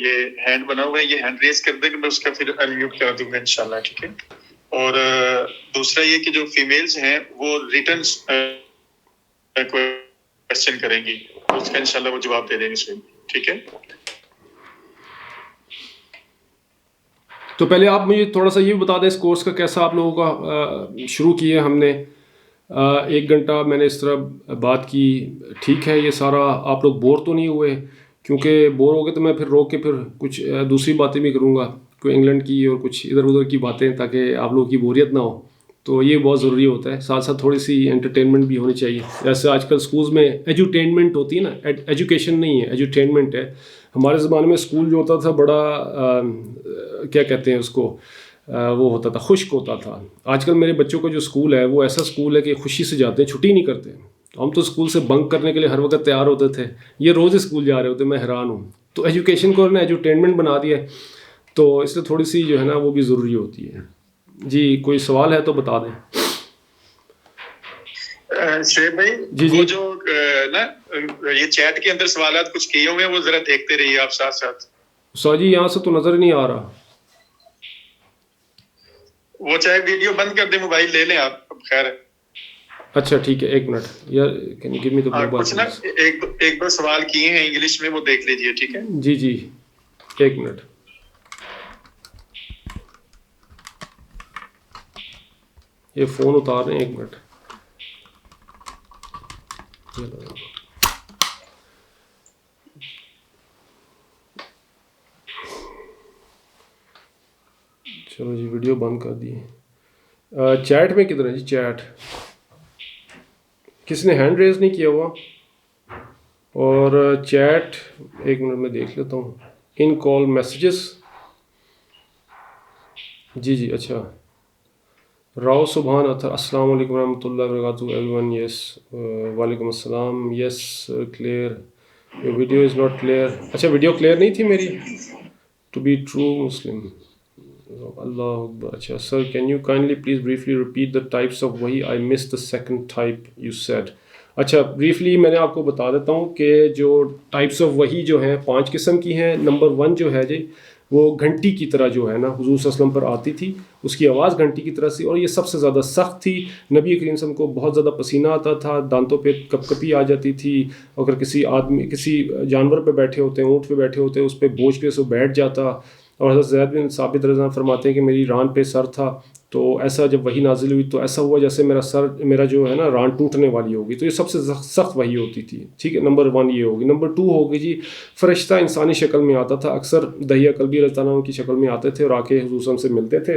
S2: یہ ہینڈ بنا ہوا ہے, یہ ہینڈ ریز کر دیں کہ میں اس کا پھر انمیوٹ کر دوں گا انشاءاللہ. ٹھیک ہے. اور دوسرا یہ کہ جو فیمیلز ہیں وہ ریٹرن کوشچن کریں گی, اس کا انشاءاللہ وہ جواب دے دیں گے اس میں. ٹھیک ہے.
S1: تو پہلے آپ مجھے تھوڑا سا یہ بتا دیں اس کورس کا کیسا آپ لوگوں کا شروع کیا ہم نے 1 گھنٹہ میں نے اس طرح بات کی. ٹھیک ہے, یہ سارا آپ لوگ بور تو نہیں ہوئے؟ کیونکہ بور ہو گئے تو میں پھر روک کے پھر کچھ دوسری باتیں بھی کروں گا, کوئی انگلینڈ کی اور کچھ ادھر ادھر کی باتیں, تاکہ آپ لوگوں کی بوریت نہ ہو. تو یہ بہت ضروری ہوتا ہے. ساتھ ساتھ تھوڑی سی انٹرٹینمنٹ بھی ہونی چاہیے. جیسے آج کل اسکولز میں ایجوٹینمنٹ ہوتی ہے نا, ایجوکیشن نہیں ہے, ایجوٹینمنٹ ہے. ہمارے زمانے میں اسکول جو ہوتا تھا بڑا کیا کہتے ہیں اس کو, وہ ہوتا تھا, خشک ہوتا تھا. آج کل میرے بچوں کا جو اسکول ہے وہ ایسا اسکول ہے کہ خوشی سے جاتے ہیں, چھٹی نہیں کرتے. ہم تو اسکول سے بنک کرنے کے لیے ہر وقت تیار ہوتے تھے, یہ روز اسکول جا رہے ہوتے, میں حیران ہوں. تو ایجوکیشن کو انہوں نے ایجوٹینمنٹ بنا دیا ہے, تو اس لیے تھوڑی سی جو ہے نا وہ بھی ضروری ہوتی ہے. جی کوئی سوال ہے تو بتا دیں.
S2: شعیب بھائی,
S1: جی
S2: وہ جو نا یہ چیٹ کے اندر سوالات کچھ کیے ہوئے ہیں وہ ذرا دیکھتے رہیے آپ ساتھ ساتھ.
S1: سو جی یہاں سے تو نظر نہیں آ رہا.
S2: وہ چاہے ویڈیو بند کر دیں, موبائل لے لیں آپ, خیر ہے.
S1: اچھا ٹھیک ہے, 1 منٹ یار, can you give me the mobile.
S2: کچھ نا ایک دو سوال کیے ہیں انگلش میں, وہ دیکھ لیجئے. ٹھیک ہے.
S1: جی جی 1 منٹ. یہ فون اتار رہے ہیں, 1 منٹ. چلو جی ویڈیو بند کر دی. چیٹ میں کدھر ہے جی چیٹ؟ کس نے ہینڈ ریز نہیں کیا ہوا؟ اور چیٹ 1 منٹ میں دیکھ لیتا ہوں. ان کال میسیجز, جی جی اچھا. راؤ سبحان اطہر, السلام علیکم ورحمۃ اللہ وبرکاتہ ایوری ون. یس وعلیکم السلام. Yes clear, video is not clear. اچھا ویڈیو کلیئر نہیں تھی میری. ٹو بی ٹرو مسلم, اللہ اکبر. اچھا sir, can you kindly please briefly repeat the types of وحی, I miss the second type you said. اچھا بریفلی میں نے آپ کو بتا دیتا ہوں کہ جو ٹائپس آف وحی جو ہیں 5 قسم کی ہیں. نمبر 1 جو ہے جی وہ گھنٹی کی طرح جو ہے نا حضور صلی اللہ علیہ وسلم پر آتی تھی, اس کی آواز گھنٹی کی طرح سے, اور یہ سب سے زیادہ سخت تھی. نبی کریم صلی اللہ علیہ وسلم کو بہت زیادہ پسینہ آتا تھا, دانتوں پہ کپ کپی آ جاتی تھی. اگر کسی جانور پہ بیٹھے ہوتے ہیں, اونٹ پہ بیٹھے ہوتے ہیں, اس پہ بوجھ کے وہ بیٹھ جاتا. اور حضرت زید بن ثابت رضی اللہ عنہ فرماتے ہیں کہ میری ران پہ سر تھا, تو ایسا جب وحی نازل ہوئی تو ایسا ہوا جیسے میرا جو ہے نا ران ٹوٹنے والی ہوگی. تو یہ سب سے سخت وحی ہوتی تھی. ٹھیک ہے, نمبر 1 یہ ہوگی. نمبر 2 ہوگی جی فرشتہ انسانی شکل میں آتا تھا, اکثر دہیہ قلبی رضی اللہ عنہ کی شکل میں آتے تھے اور آ کے حضور صلی اللہ علیہ وسلم سے ملتے تھے.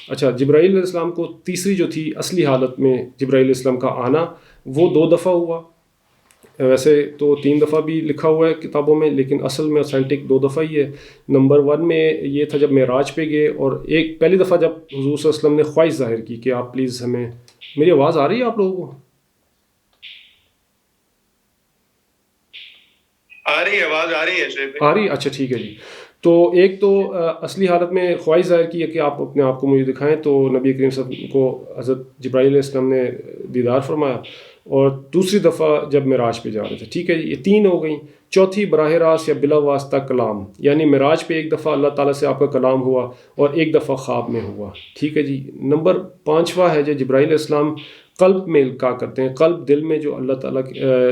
S1: اچھا جبرائیل علیہ السلام کو تیسری جو تھی اصلی حالت میں جبرائیل علیہ السلام کا آنا, وہ 2 دفعہ ہوا. ویسے تو 3 دفعہ بھی لکھا ہوا ہے کتابوں میں, لیکن اصل میں اوتھینٹک 2 دفعہ ہی ہے. نمبر 1 میں یہ تھا جب معراج پہ گئے, اور پہلی دفعہ جب حضور صلی اللہ علیہ وسلم نے خواہش ظاہر کی کہ آپ پلیز ہمیں. میری آواز آ رہی ہے آپ لوگوں کو؟
S2: آ رہی ہے آواز, آ رہی ہے,
S1: آ رہی ہے. اچھا ٹھیک ہے جی. تو ایک تو اصلی حالت میں خواہش ظاہر کی ہے کہ آپ اپنے آپ کو مجھے دکھائیں, تو نبی کریم صلی اللہ علیہ وسلم کو حضرت جبرائیل علیہ السلام نے دیدار فرمایا. اور دوسری دفعہ جب معراج پہ جا رہے تھے. ٹھیک ہے جی, یہ 3 ہو گئیں. چوتھی براہ راست یا بلا واسطہ کلام, یعنی معراج پہ 1 دفعہ اللہ تعالیٰ سے آپ کا کلام ہوا اور 1 دفعہ خواب میں ہوا. ٹھیک ہے جی. نمبر 5واں ہے جو جبرائیل علیہ السلام قلب میں القاء کرتے ہیں. قلب دل میں جو اللہ تعالیٰ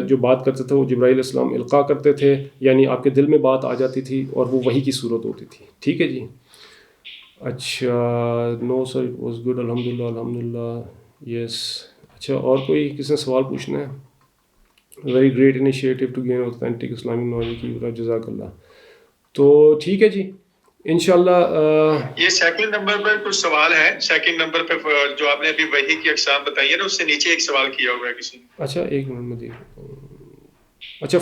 S1: جو بات کرتے تھے وہ جبرائیل علیہ السلام القاء کرتے تھے, یعنی آپ کے دل میں بات آ جاتی تھی اور وہ وحی کی صورت ہوتی تھی. ٹھیک ہے جی. اچھا نو سر اٹ واز گڈ, الحمد للہ الحمد للہ. یس. اچھا اور کوئی کس نے سوال پوچھنا ہے؟ Very great initiative to gain authentic Islamic knowledge کی جزاک اللہ. تو ٹھیک ہے جی انشاءاللہ.
S2: یہ سیکنڈ نمبر پر کچھ سوال ہے. سیکنڈ نمبر پہ جو آپ نے ابھی وحی کی اقسام بتائی ہے نا, اس سے نیچے ایک سوال کیا ہوا ہے کسی نے.
S1: اچھا 1 منٹ میں دیکھ لیتا ہوں. اچھا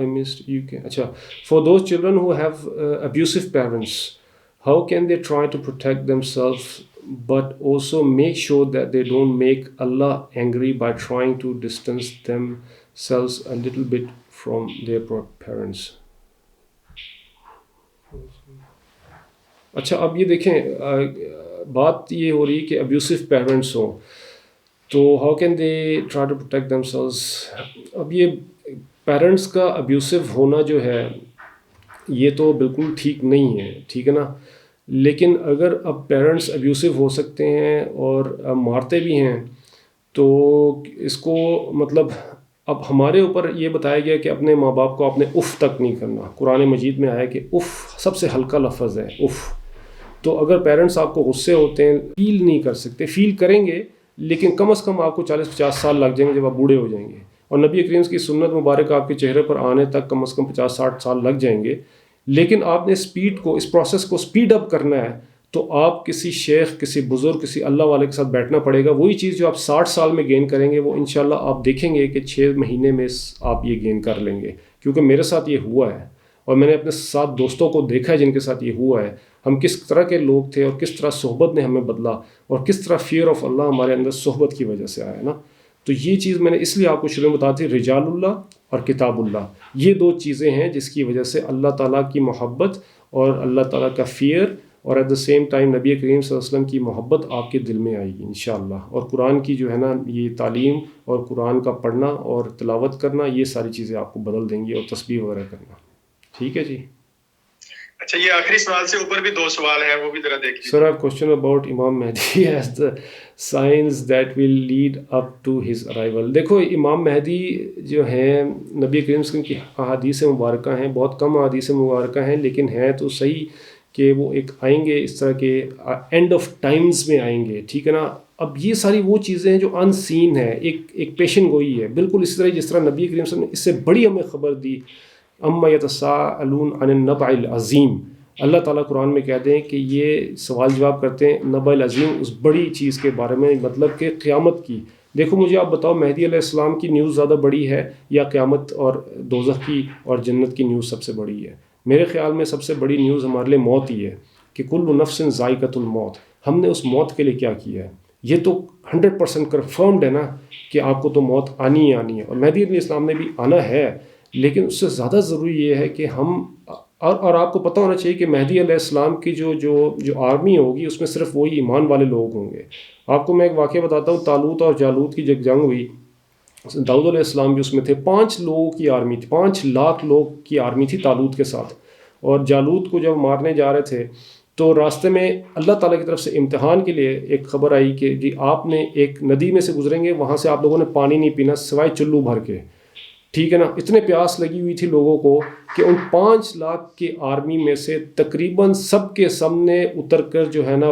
S1: I missed you can. اچھا for those children who have abusive parents, how can they try to protect themselves but also make sure that they don't make Allah angry by trying to distance themselves a little bit from their parents? اچھا اب یہ دیکھیں بات یہ ہو رہی ہے کہ ابیوسو parents ہوں تو how can they try to protect them selves. اب یہ پیرنٹس کا ابیوسو ہونا جو ہے یہ تو بالکل ٹھیک نہیں ہے، ٹھیک ہے نا. لیکن اگر اب پیرنٹس ابیوسو ہو سکتے ہیں اور مارتے بھی ہیں تو اس کو مطلب اب ہمارے اوپر یہ بتایا گیا کہ اپنے ماں باپ کو آپ نے اف تک نہیں کرنا. قرآن مجید میں آیا کہ اف سب سے ہلکا لفظ ہے، اف. تو اگر پیرنٹس آپ کو غصے ہوتے ہیں، فیل نہیں کر سکتے، فیل کریں گے لیکن کم از کم آپ کو 40-50 سال لگ جائیں گے جب آپ بوڑھے ہو جائیں گے. اور نبی کریم کی سنت مبارک آپ کے چہرے پر آنے تک کم از کم 50-60 سال لگ جائیں گے. لیکن آپ نے اسپیڈ کو، اس پروسیس کو اسپیڈ اپ کرنا ہے تو آپ کسی شیخ، کسی بزرگ، کسی اللہ والے کے ساتھ بیٹھنا پڑے گا. وہی چیز جو آپ 60 سال میں گین کریں گے وہ انشاءاللہ آپ دیکھیں گے کہ 6 مہینے میں آپ یہ گین کر لیں گے. کیونکہ میرے ساتھ یہ ہوا ہے اور میں نے اپنے ساتھ دوستوں کو دیکھا ہے جن کے ساتھ یہ ہوا ہے. ہم کس طرح کے لوگ تھے اور کس طرح صحبت نے ہمیں بدلا اور کس طرح فیئر آف اللہ ہمارے اندر صحبت کی وجہ سے آیا نا. تو یہ چیز میں نے اس لیے آپ کو شروع میں بتا دی، رجال اللہ اور کتاب اللہ، یہ 2 چیزیں ہیں جس کی وجہ سے اللہ تعالیٰ کی محبت اور اللہ تعالیٰ کا فیئر اور ایٹ دا سیم ٹائم نبی کریم صلی اللہ علیہ وسلم کی محبت آپ کے دل میں آئے گی انشاءاللہ. اور قرآن کی جو ہے نا یہ تعلیم اور قرآن کا پڑھنا اور تلاوت کرنا، یہ ساری چیزیں آپ کو بدل دیں گی، اور تسبیح وغیرہ کرنا. ٹھیک ہے جی.
S2: اچھا، یہ آخری سوال سے اوپر بھی 2 سوال ہیں، وہ بھی ذرا دیکھ لیجیے.
S1: سر آئی کوشچن اباؤٹ امام مہدی as the signs that will lead up to his arrival. دیکھو امام مہدی جو ہیں نبی کریم صلی اللہ علیہ وسلم کی احادیث مبارکہ ہیں، بہت کم احادیث مبارکہ ہیں لیکن ہیں تو صحیح کہ وہ ایک آئیں گے اس طرح کے اینڈ آف ٹائمز میں آئیں گے. ٹھیک ہے نا. اب یہ ساری وہ چیزیں ہیں جو ان سین ہے، ایک پیشن گوئی ہے، بالکل اس طرح جس طرح نبی کریم صلی اللہ علیہ وسلم نے اس سے بڑی ہمیں خبر دی. اما یتساءلون عن النبع العظیم، اللہ تعالیٰ قرآن میں کہتے ہیں کہ یہ سوال جواب کرتے ہیں نبع العظیم، اس بڑی چیز کے بارے میں، مطلب کہ قیامت کی. دیکھو مجھے آپ بتاؤ مہدی علیہ السلام کی نیوز زیادہ بڑی ہے یا قیامت اور دوزخ کی اور جنت کی نیوز سب سے بڑی ہے؟ میرے خیال میں سب سے بڑی نیوز ہمارے لیے موت ہی ہے کہ کل نفس ذائقۃ الموت. ہم نے اس موت کے لیے کیا کیا ہے؟ یہ تو 100% کنفرمڈ ہے نا کہ آپ کو تو موت آنی ہی آنی ہے، اور مہدی علیہ السلام نے بھی آنا ہے. لیکن اس سے زیادہ ضروری یہ ہے کہ ہم اور آپ کو پتہ ہونا چاہیے کہ مہدی علیہ السلام کی جو آرمی ہوگی اس میں صرف وہی ایمان والے لوگ ہوں گے. آپ کو میں ایک واقعہ بتاتا ہوں، طالوت اور جالوت کی جنگ ہوئی، داؤد علیہ السلام بھی اس میں تھے. 5 لوگوں کی آرمی تھی، 5 لاکھ لوگ کی آرمی تھی طالوت کے ساتھ. اور جالوت کو جب مارنے جا رہے تھے تو راستے میں اللہ تعالیٰ کی طرف سے امتحان کے لیے ایک خبر آئی کہ جی آپ نے ایک ندی میں سے گزریں گے، وہاں سے آپ لوگوں نے پانی نہیں پینا سوائے چلو بھر کے. ٹھیک ہے نا. اتنے پیاس لگی ہوئی تھی لوگوں کو کہ ان 5 لاکھ کی آرمی میں سے تقریباً سب کے سامنے اتر کر جو ہے نا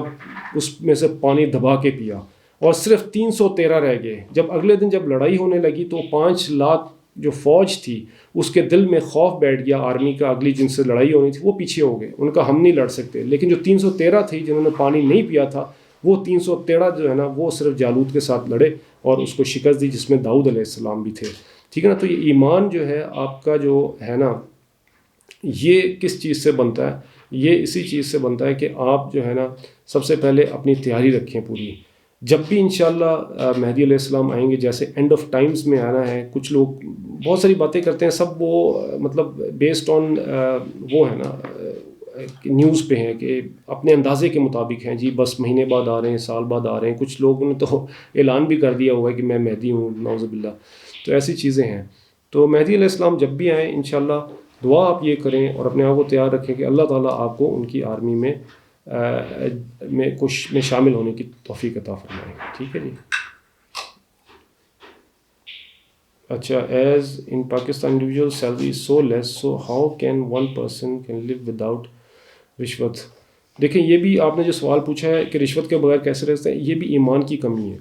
S1: اس میں سے پانی دبا کے پیا، اور صرف 313 رہ گئے. جب اگلے دن جب لڑائی ہونے لگی تو 5 لاکھ جو فوج تھی اس کے دل میں خوف بیٹھ گیا آرمی کا، اگلی جن سے لڑائی ہونی تھی وہ پیچھے ہو گئے، ان کا ہم نہیں لڑ سکتے. لیکن جو 313 تھی جنہوں نے پانی نہیں پیا تھا، وہ 313 جو ہے نا وہ صرف جالوت کے ساتھ لڑے اور اس کو شکست دی، جس میں داؤد علیہ السلام بھی تھے. ٹھیک ہے نا. تو یہ ایمان جو ہے آپ کا جو ہے نا یہ کس چیز سے بنتا ہے؟ یہ اسی چیز سے بنتا ہے کہ آپ جو ہے نا سب سے پہلے اپنی تیاری رکھیں پوری. جب بھی انشاءاللہ مہدی علیہ السلام آئیں گے، جیسے اینڈ آف ٹائمز میں آنا ہے، کچھ لوگ بہت ساری باتیں کرتے ہیں، سب وہ مطلب بیسڈ آن وہ ہے نا نیوز پہ ہیں کہ اپنے اندازے کے مطابق ہیں، جی بس مہینے بعد آ رہے ہیں، سال بعد آ رہے ہیں. کچھ لوگوں نے تو اعلان بھی کر دیا ہوا ہے کہ میں مہدی ہوں، نعوذ باللہ. تو ایسی چیزیں ہیں. تو مہدی علیہ السلام جب بھی آئیں انشاءاللہ دعا آپ یہ کریں اور اپنے آپ کو تیار رکھیں کہ اللہ تعالیٰ آپ کو ان کی آرمی میں شامل ہونے کی توفیق عطا فرمائیں. ٹھیک ہے جی. اچھا، as in Pakistan individual salary so less, so how can one person can live without رشوت. دیکھیں یہ بھی آپ نے جو سوال پوچھا ہے کہ رشوت کے بغیر کیسے رہتے ہیں، یہ بھی ایمان کی کمی ہے.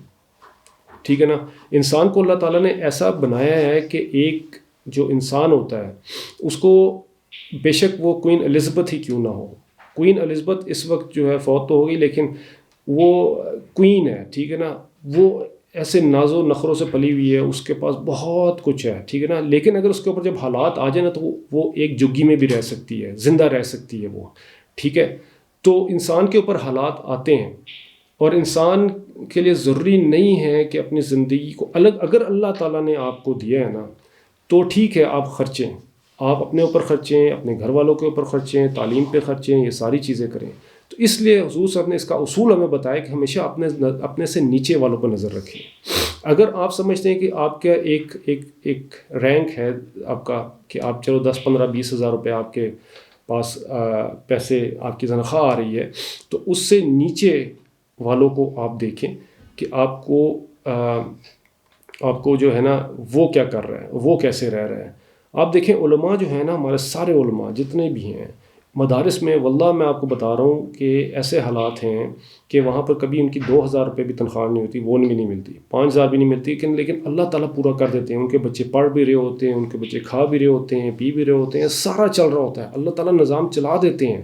S1: ٹھیک ہے نا. انسان کو اللہ تعالیٰ نے ایسا بنایا ہے کہ ایک جو انسان ہوتا ہے اس کو بے شک وہ کوئین الزبتھ ہی کیوں نہ ہو، کوئین الزبتھ اس وقت جو ہے فوت تو ہوگی لیکن وہ کوئین ہے. ٹھیک ہے نا. وہ ایسے ناز و نخروں سے پلی ہوئی ہے، اس کے پاس بہت کچھ ہے. ٹھیک ہے نا. لیکن اگر اس کے اوپر جب حالات آ جائیں نا تو وہ ایک جگی میں بھی رہ سکتی ہے، زندہ رہ سکتی ہے وہ. ٹھیک ہے. تو انسان کے اوپر حالات آتے ہیں اور انسان کے لیے ضروری نہیں ہے کہ اپنی زندگی کو اگر اللہ تعالیٰ نے آپ کو دیا ہے نا تو ٹھیک ہے آپ خرچیں، آپ اپنے اوپر خرچیں، اپنے گھر والوں کے اوپر خرچیں، تعلیم پہ خرچیں، یہ ساری چیزیں کریں. تو اس لیے حضور صاحب نے اس کا اصول ہمیں بتایا کہ ہمیشہ اپنے سے نیچے والوں پر نظر رکھیں. اگر آپ سمجھتے ہیں کہ آپ کا ایک رینک ہے آپ کا کہ آپ چلو 10-15-20 ہزار روپے آپ کے پاس پیسے آپ کی تنخواہ آ رہی ہے، تو اس سے نیچے والوں کو آپ دیکھیں کہ آپ کو جو ہے نا وہ کیا کر رہے ہیں، وہ کیسے رہ رہے ہیں. آپ دیکھیں علماء جو ہیں نا، ہمارے سارے علماء جتنے بھی ہیں مدارس میں، واللہ میں آپ کو بتا رہا ہوں کہ ایسے حالات ہیں کہ وہاں پر کبھی ان کی 2,000 روپے بھی تنخواہ نہیں ہوتی، وہ بھی نہیں ملتی، 5,000 بھی نہیں ملتی، لیکن اللہ تعالیٰ پورا کر دیتے ہیں. ان کے بچے پڑھ بھی رہے ہوتے ہیں، ان کے بچے کھا بھی رہے ہوتے ہیں، پی بھی رہے ہوتے ہیں، سارا چل رہا ہوتا ہے، اللہ تعالیٰ نظام چلا دیتے ہیں.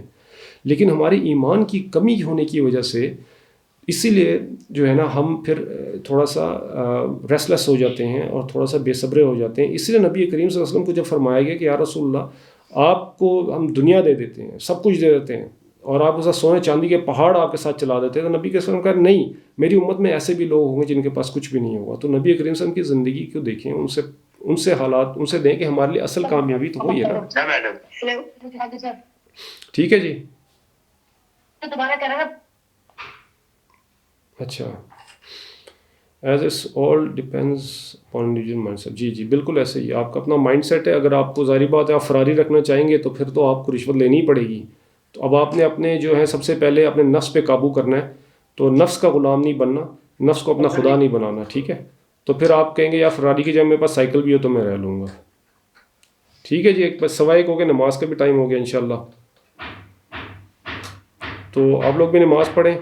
S1: لیکن ہماری ایمان کی کمی ہونے کی وجہ سے اسی لیے جو ہے نا ہم پھر تھوڑا سا ریسٹلیس ہو جاتے ہیں اور تھوڑا سا بے صبرے ہو جاتے ہیں. اسی لیے نبی کریم صلی اللہ علیہ وسلم کو جب فرمایا گیا کہ یا رسول اللہ آپ کو ہم دنیا دے دیتے ہیں، سب کچھ دے دیتے ہیں، اور آپ کے ساتھ سونے چاندی کے پہاڑ آپ کے ساتھ چلا دیتے ہیں، تو نبی کریم صلی اللہ علیہ وسلم کہا نہیں، میری امت میں ایسے بھی لوگ ہوں گے جن کے پاس کچھ بھی نہیں ہوگا. تو نبی کریم صلی اللہ علیہ وسلم کی زندگی کو دیکھیں، ان سے حالات ان سے دیں کہ ہمارے لیے اصل کامیابی تو وہی ہے نا. ٹھیک ہے جی. اچھا، as it's all depends upon individual mindset. جی بالکل ایسے ہی آپ کا اپنا مائنڈ سیٹ ہے. اگر آپ کو ظاہری بات ہے آپ فراری رکھنا چاہیں گے تو پھر تو آپ کو رشوت لینی ہی پڑے گی. تو اب آپ نے اپنے جو ہے سب سے پہلے اپنے نفس پہ قابو کرنا ہے. تو نفس کا غلام نہیں بننا، نفس کو اپنا خدا نہیں بنانا. ٹھیک ہے، تو پھر آپ کہیں گے یا فراری کی جگہ میرے پاس سائیکل بھی ہو تو میں رہ لوں گا. ٹھیک ہے جی. ایک بس 1:15 ہو گیا، نماز کا بھی ٹائم ہو گیا انشاءاللہ. تو آپ لوگ بھی نماز پڑھیں،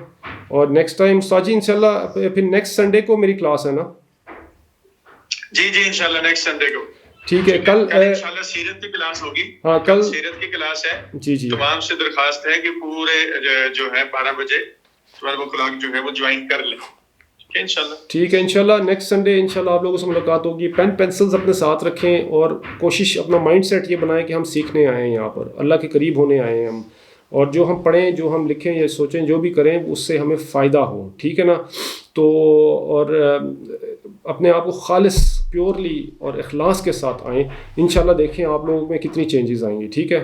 S1: اور نیکسٹ ٹائم استاد جی انشاءاللہ پھر نیکسٹ سنڈے کو میری کلاس ہے نا.
S2: جی انشاءاللہ نیکسٹ سنڈے کو.
S1: ٹھیک ہے. کل
S2: انشاءاللہ سیرت کی کلاس ہوگی.
S1: ہاں کل
S2: سیرت کی کلاس ہے.
S1: جی
S2: تمام سے درخواست ہے کہ پورے جو ہے 12 بجے 12 o'clock جو ہے وہ جوائن کر لیں.
S1: ٹھیک ہے انشاءاللہ نیکسٹ سنڈے انشاءاللہ آپ لوگوں سے ملاقات ہوگی. پین پینسلز اپنے ساتھ رکھیں اور کوشش اپنا مائنڈ سیٹ یہ بنائیں کہ ہم سیکھنے آئے ہیں، یہاں پر اللہ کے قریب ہونے آئے ہیں ہم، اور جو ہم پڑھیں، جو ہم لکھیں یا سوچیں، جو بھی کریں اس سے ہمیں فائدہ ہو. ٹھیک ہے نا. تو اور اپنے آپ کو خالص پیورلی اور اخلاص کے ساتھ آئیں. انشاءاللہ دیکھیں آپ لوگوں میں کتنی چینجز آئیں گی. ٹھیک ہے.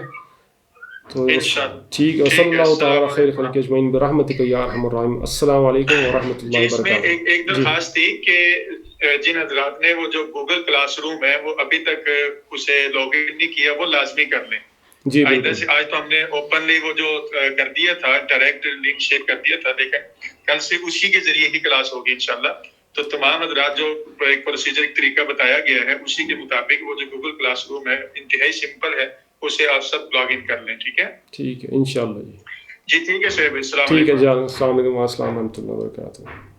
S1: تو ٹھیک ہے. صلی اللہ تعالیٰ خیر خلق اجمعین برحمتک یا ارحم الراحمین. السلام علیکم ورحمۃ اللہ وبرکاتہ.
S2: ایک درخواست تھی کہ جن حضرات نے وہ جو گوگل کلاس روم ہے وہ ابھی تک اسے لاگ ان نہیں کیا، وہ لازمی کر لیں.
S1: جی
S2: آج تو ہم نے اوپنلی وہ جو کر دیا تھا، ڈائریکٹ لنک شیئر کر دیا تھا، لیکن کل سے اسی کے ذریعے ہی کلاس ہوگی انشاءاللہ. تو تمام حضرات جو ایک پروسیجر، ایک طریقہ بتایا گیا ہے اسی کے مطابق وہ جو گوگل کلاس روم ہے انتہائی سمپل ہے، اسے آپ سب لاگ ان کر لیں. ٹھیک ہے
S1: ٹھیک ہے انشاءاللہ.
S2: جی ٹھیک ہے شعیب. السلام
S1: ٹھیک ہے
S2: علیکم.
S1: جان. السلام علیکم. السلام ورحمۃ اللہ وبرکاتہ.